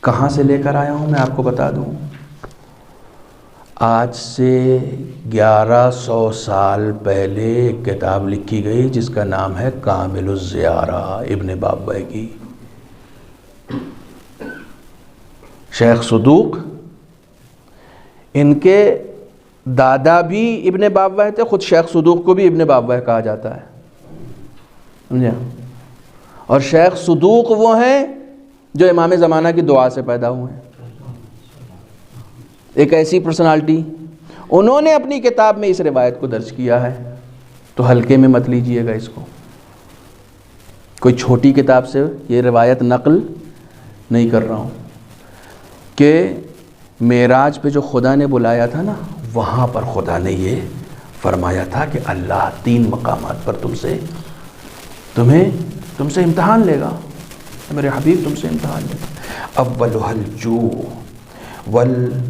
کہاں سے لے کر آیا ہوں میں آپ کو بتا دوں۔ آج سے 1100 سال پہلے ایک کتاب لکھی گئی جس کا نام ہے کامل الزیارہ، ابن بابویہ کی۔ شیخ صدوق، ان کے دادا بھی ابن بابویہ تھے، خود شیخ صدوق کو بھی ابن بابویہ کہا جاتا ہے، سمجھے؟ اور شیخ صدوق وہ ہیں جو امام زمانہ کی دعا سے پیدا ہوئے ہیں، ایک ایسی پرسنالٹی۔ انہوں نے اپنی کتاب میں اس روایت کو درج کیا ہے، تو ہلکے میں مت لیجئے گا اس کو۔ کوئی چھوٹی کتاب سے یہ روایت نقل نہیں کر رہا ہوں کہ معراج پہ جو خدا نے بلایا تھا نا، وہاں پر خدا نے یہ فرمایا تھا کہ اللہ 3 مقامات پر تم سے امتحان لے گا، میرے حبیب تم سے امتحان لے گا۔ اولها الجوع والاسرة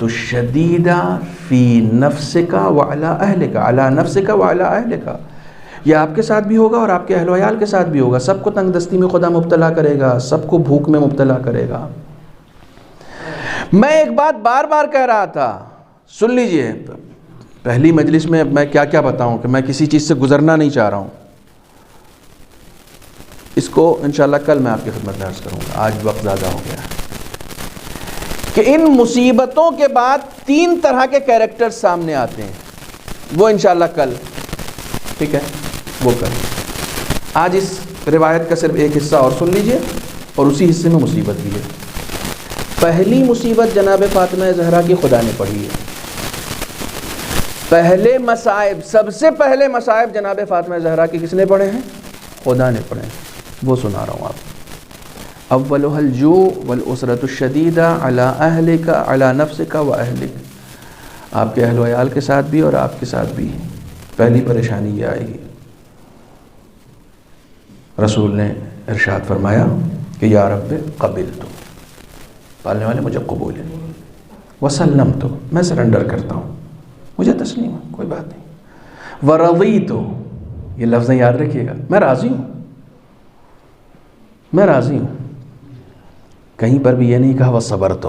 الشدیدہ فی نفسک وعلی اہلک، علی نفسک وعلی اہلک۔ یہ آپ کے ساتھ بھی ہوگا اور آپ کے اہل و عیال کے ساتھ بھی ہوگا۔ سب کو تنگ دستی میں خدا مبتلا کرے گا، سب کو بھوک میں مبتلا کرے گا۔ میں ایک بات بار بار کہہ رہا تھا، سن لیجئے، پہلی مجلس میں میں کیا کیا بتاؤں کہ میں کسی چیز سے گزرنا نہیں چاہ رہا ہوں، اس کو انشاءاللہ کل میں آپ کی خدمت میں عرض کروں گا، آج وقت زیادہ ہو گیا ہے۔ کہ ان مصیبتوں کے بعد 3 طرح کے کیریکٹر سامنے آتے ہیں، وہ انشاءاللہ کل، ٹھیک ہے، وہ کل۔ آج اس روایت کا صرف ایک حصہ اور سن لیجئے، اور اسی حصے میں مصیبت بھی ہے۔ پہلی مصیبت جناب فاطمہ زہرا کی خدا نے پڑھی ہے۔ پہلے مصائب، سب سے پہلے مصائب جناب فاطمہ زہرا کی کس نے پڑھے ہیں؟ خدا نے پڑھے ہیں، وہ سنا رہا ہوں آپ کو۔ اولها الجوع والاسرة الشدیدہ علی اہلک علی نفسک و اہلک، آپ کے اہل و عیال کے ساتھ بھی اور آپ کے ساتھ بھی پہلی پریشانی یہ آئے گی۔ رسول نے ارشاد فرمایا کہ یا رب قبلت، پالنے والے مجھے قبول ہے، وسلمت، میں سرنڈر کرتا ہوں، مجھے تسلیم ہے، کوئی بات نہیں، ورضیت، یہ لفظ یاد رکھیے گا، میں راضی ہوں، میں راضی ہوں۔ کہیں پر بھی یہ نہیں کہا وصبرت،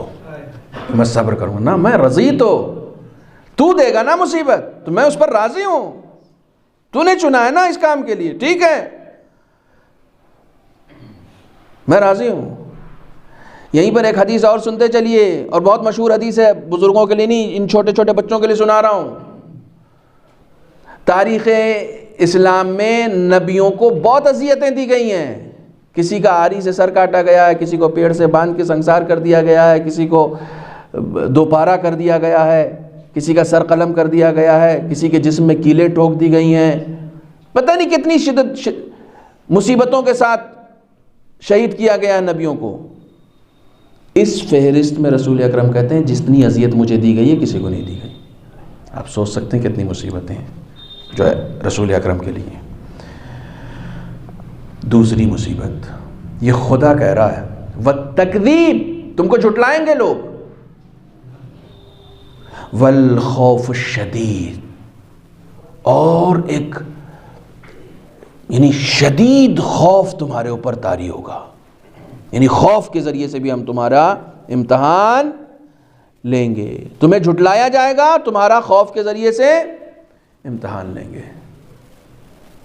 میں صبر کروں گا، نہ، میں رضیت، تو دے گا نا مصیبت تو میں اس پر راضی ہوں، تو نے چنا ہے نا اس کام کے لیے، ٹھیک ہے، میں راضی ہوں۔ یہیں پر ایک حدیث اور سنتے چلیے، اور بہت مشہور حدیث ہے، بزرگوں کے لیے نہیں، ان چھوٹے چھوٹے بچوں کے لیے سنا رہا ہوں۔ تاریخ اسلام میں نبیوں کو بہت اذیتیں دی گئی ہیں، کسی کا آری سے سر کاٹا گیا ہے، کسی کو پیڑ سے باندھ کے سنسار کر دیا گیا ہے، کسی کو دوپارہ کر دیا گیا ہے، کسی کا سر قلم کر دیا گیا ہے، کسی کے جسم میں کیلیں ٹھوک دی گئی ہیں، پتہ نہیں کتنی شدت مصیبتوں کے ساتھ شہید کیا گیا نبیوں کو۔ اس فہرست میں رسول اکرم کہتے ہیں جتنی اذیت مجھے دی گئی ہے کسی کو نہیں دی گئی۔ آپ سوچ سکتے ہیں کتنی مصیبتیں ہیں جو ہے رسول اکرم کے لیے۔ دوسری مصیبت یہ خدا کہہ رہا ہے وَالتَّكْذِيب، تم کو جھٹلائیں گے لوگ، وَالْخَوْفُ الشَّدِيد، اور ایک یعنی شدید خوف تمہارے اوپر طاری ہوگا، یعنی خوف کے ذریعے سے بھی ہم تمہارا امتحان لیں گے۔ تمہیں جھٹلایا جائے گا، تمہارا خوف کے ذریعے سے امتحان لیں گے۔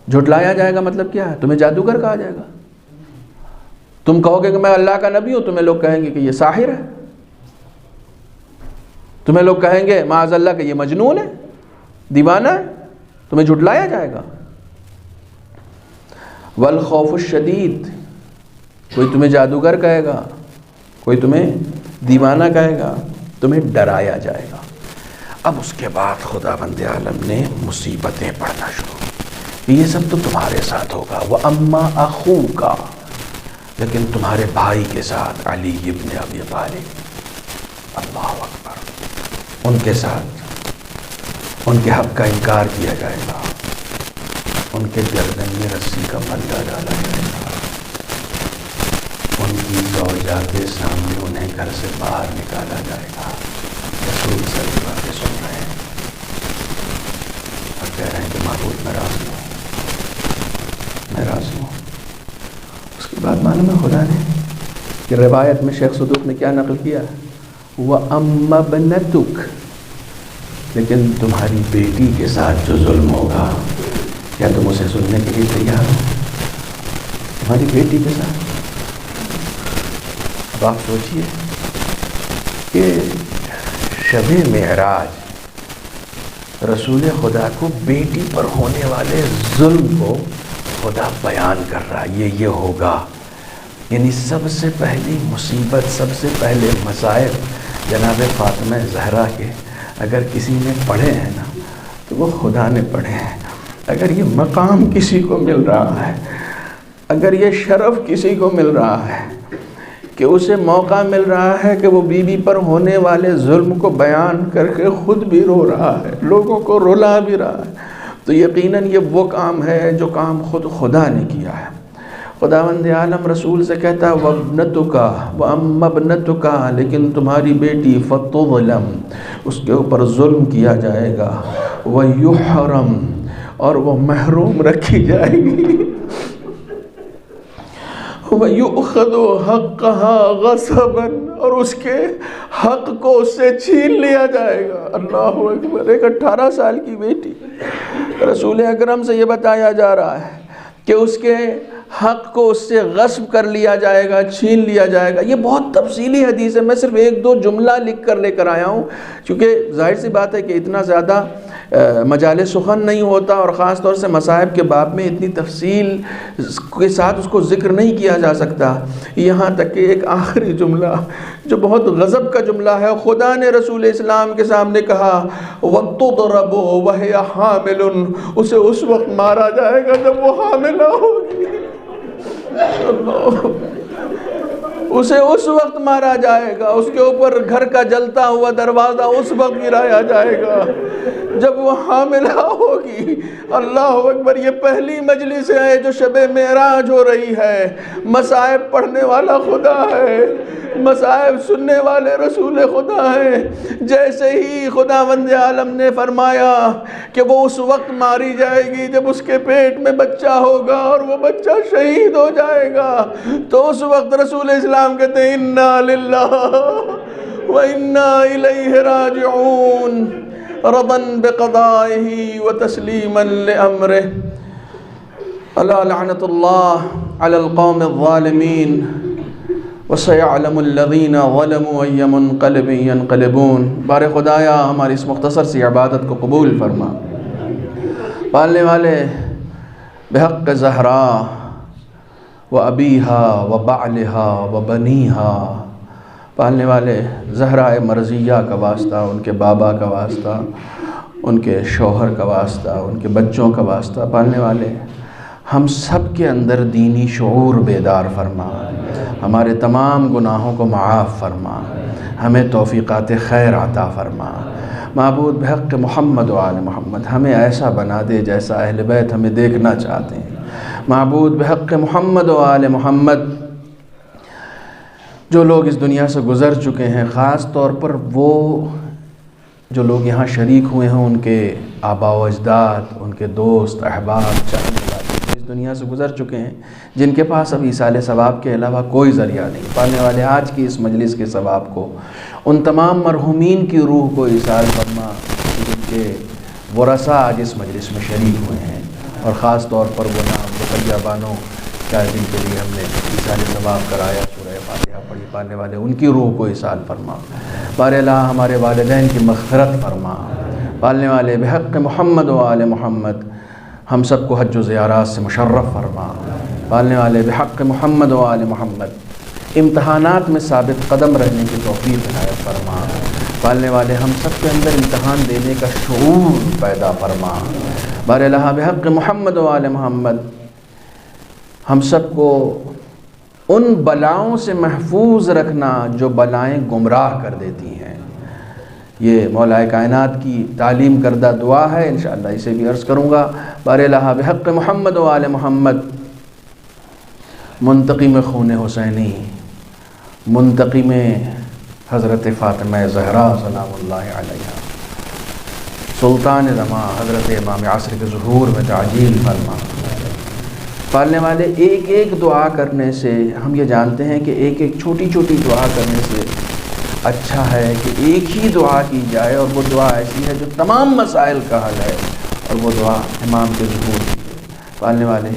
جھٹلایا جائے گا مطلب کیا ہے؟ تمہیں جادوگر کہا جائے گا، تم کہو گے کہ میں اللہ کا نبی ہوں، تمہیں لوگ کہیں گے کہ یہ ساحر ہے، تمہیں لوگ کہیں گے معاذ اللہ کہ یہ مجنون ہے، دیوانہ ہے، تمہیں جھٹلایا جائے گا۔ والخوف الشدید، کوئی تمہیں جادوگر کہے گا، کوئی تمہیں دیوانہ کہے گا، تمہیں ڈرایا جائے گا۔ اب اس کے بعد خدا بند عالم نے مصیبتیں پڑھنا شروع کی، یہ سب تو تمہارے ساتھ ہوگا، وَأَمَّا أَخُوكَ، لیکن تمہارے بھائی کے ساتھ علی ابن ابی طالب، اللہ اکبر، ان کے ساتھ ان کے حق کا انکار کیا جائے گا، ان کے گردن میں رسی کا پھندا ڈالا جائے گا، ان کی زوجہ کے سامنے انہیں گھر سے باہر نکالا جائے گا۔ رسول صلی اللہ علیہ وسلم سن رہے ہیں اور کہہ رہے ہیں کہ معبود میں راضی ہوں، میں راضی ہوں۔ اس کے بعد معلوم ہے خدا نے کہ روایت میں شیخ صدوق نے کیا نقل کیا، وَأَمَّا ابْنَتُكَ، لیکن تمہاری بیٹی کے ساتھ جو ظلم ہوگا، کیا تم اسے سننے کے لیے تیار ہو؟ تمہاری بیٹی کے ساتھ اب آپ سوچئے کہ شب معراج رسول خدا کو بیٹی پر ہونے والے ظلم کو خدا بیان کر رہا ہے، یہ ہوگا، یعنی سب سے پہلی مصیبت، سب سے پہلے مصائب جناب فاطمہ زہرا کے اگر کسی نے پڑھے ہیں نا تو وہ خدا نے پڑھے ہیں۔ اگر یہ مقام کسی کو مل رہا ہے، اگر یہ شرف کسی کو مل رہا ہے کہ اسے موقع مل رہا ہے کہ وہ بیوی پر ہونے والے ظلم کو بیان کر کے خود بھی رو رہا ہے، لوگوں کو رلا بھی رہا ہے، تو یقیناً یہ وہ کام ہے جو کام خود خدا نے کیا ہے۔ خداوند عالم رسول سے کہتا ہے وَابْنَتُكَ وَأَمَّا ابْنَتُكَ، لیکن تمہاری بیٹی فَتُظْلَمْ، اس کے اوپر ظلم کیا جائے گا، وَيُحْرَمْ، اور وہ محروم رکھی جائے گی، وَيُؤْخَذُ حَقَّهَا غَصَبًا، اور اس کے حق کو اس سے چھین لیا جائے گا۔ اللہ اکبر، ایک 18 سال کی بیٹی، رسول اکرم سے یہ بتایا جا رہا ہے کہ اس کے حق کو اس سے غصب کر لیا جائے گا، چھین لیا جائے گا۔ یہ بہت تفصیلی حدیث ہے، میں صرف 1-2 جملہ لکھ کر لے کر آیا ہوں، کیونکہ ظاہر سی بات ہے کہ اتنا زیادہ مجال سخن نہیں ہوتا، اور خاص طور سے مصائب کے باب میں اتنی تفصیل کے ساتھ اس کو ذکر نہیں کیا جا سکتا۔ یہاں تک کہ ایک آخری جملہ جو بہت غضب کا جملہ ہے، خدا نے رسول اسلام کے سامنے کہا وَتُضْرَبُ وَهِيَ حَامِلٌ، اسے اس وقت مارا جائے گا جب وہ حاملہ ہوگی، اسے اس وقت مارا جائے گا، اس کے اوپر گھر کا جلتا ہوا دروازہ اس وقت گرایا جائے گا جب وہ حاملہ ہوگی۔ اللہ اکبر، یہ پہلی مجلس ہے جو شب معراج ہو رہی ہے، مصائب پڑھنے والا خدا ہے، مصائب سننے والے رسول خدا ہیں۔ جیسے ہی خداوند عالم نے فرمایا کہ وہ اس وقت ماری جائے گی جب اس کے پیٹ میں بچہ ہوگا اور وہ بچہ شہید ہو جائے گا، تو اس وقت رسول اسلام کہتے ہیں انا للہ وانا الیہ راجعون، رضا بقضائہ وتسلیما لامرہ۔ الا لعنۃ اللہ علی القوم الظالمین وَسَيَعْلَمُ الَّذِينَ ظَلَمُوا أَيَّ مُنْقَلِبٍ يَنْقَلِبُونَ۔ بار خدایا ہماری اس مختصر سی عبادت کو قبول فرما۔ پالنے والے بحق زہرا و ابیہا و بعلہا و بنیہا، پالنے والے زہرا مرضیہ کا واسطہ، ان کے بابا کا واسطہ، ان کے شوہر کا واسطہ، ان کے بچوں کا واسطہ، پالنے والے ہم سب کے اندر دینی شعور بیدار فرما، ہمارے تمام گناہوں کو معاف فرما، ہمیں توفیقات خیر عطا فرما۔ معبود بحق محمد و آل محمد ہمیں ایسا بنا دے جیسا اہل بیت ہمیں دیکھنا چاہتے ہیں۔ معبود بحق محمد و آل محمد جو لوگ اس دنیا سے گزر چکے ہیں، خاص طور پر وہ جو لوگ یہاں شریک ہوئے ہیں، ان کے آباء و اجداد، ان کے دوست احباب چاہنے والے اس دنیا سے گزر چکے ہیں، جن کے پاس اب ایصال ثواب کے علاوہ کوئی ذریعہ نہیں، پانے والے آج کی اس مجلس کے ثواب کو ان تمام مرحومین کی روح کو ایصال فرما جن کے ورثاء آج اس مجلس میں شریک ہوئے ہیں، اور خاص طور پر وہ نام رقیہ بانو کیا جن کے لیے ہم نے ایصال ثواب کرایا، سورہ فاتحہ پڑھی، پانے والے ان کی روح کو ایصال فرما۔ بار الہ ہمارے والدین کی مغفرت فرما۔ پالنے والے بحق محمد و آل محمد ہم سب کو حج و زیارات سے مشرف فرما۔ پالنے والے بحق محمد و آل محمد امتحانات میں ثابت قدم رہنے کی توفیق عنایت فرما۔ پالنے والے ہم سب کے اندر امتحان دینے کا شعور پیدا فرما۔ بار الہ بحق محمد و آل محمد ہم سب کو ان بلاؤں سے محفوظ رکھنا جو بلائیں گمراہ کر دیتی ہیں۔ یہ مولا کائنات کی تعلیم کردہ دعا ہے، انشاءاللہ اسے بھی عرض کروں گا۔ بار الہ بحق محمد و آل محمد منتقم خون حسینی، منتقم حضرت فاطمہ زہرا سلام اللہ علیہا، سلطان زمان حضرت امام عصر کے ظہور میں تعجیل فرما۔ پالنے والے ایک ایک دعا کرنے سے ہم یہ جانتے ہیں کہ ایک ایک چھوٹی چھوٹی دعا کرنے سے اچھا ہے کہ ایک ہی دعا کی جائے، اور وہ دعا ایسی ہے جو تمام مسائل کا حل ہے، اور وہ دعا امام کے ظہور کی ہے۔ پالنے والے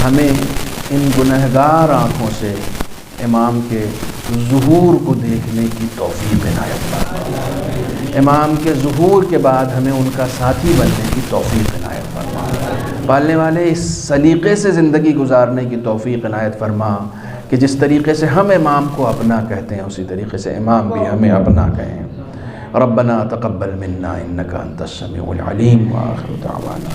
ہمیں ان گنہگار آنکھوں سے امام کے ظہور کو دیکھنے کی توفیق عنایت فرما۔ امام کے ظہور کے بعد ہمیں ان کا ساتھی بننے کی توفیق عنایت فرما۔ پالنے والے اس سلیقے سے زندگی گزارنے کی توفیق عنایت فرما کہ جس طریقے سے ہم امام کو اپنا کہتے ہیں اسی طریقے سے امام بھی ہمیں اپنا کہیں۔ ربنا تقبل منا انک انت السمیع العلیم، وآخر دعوانا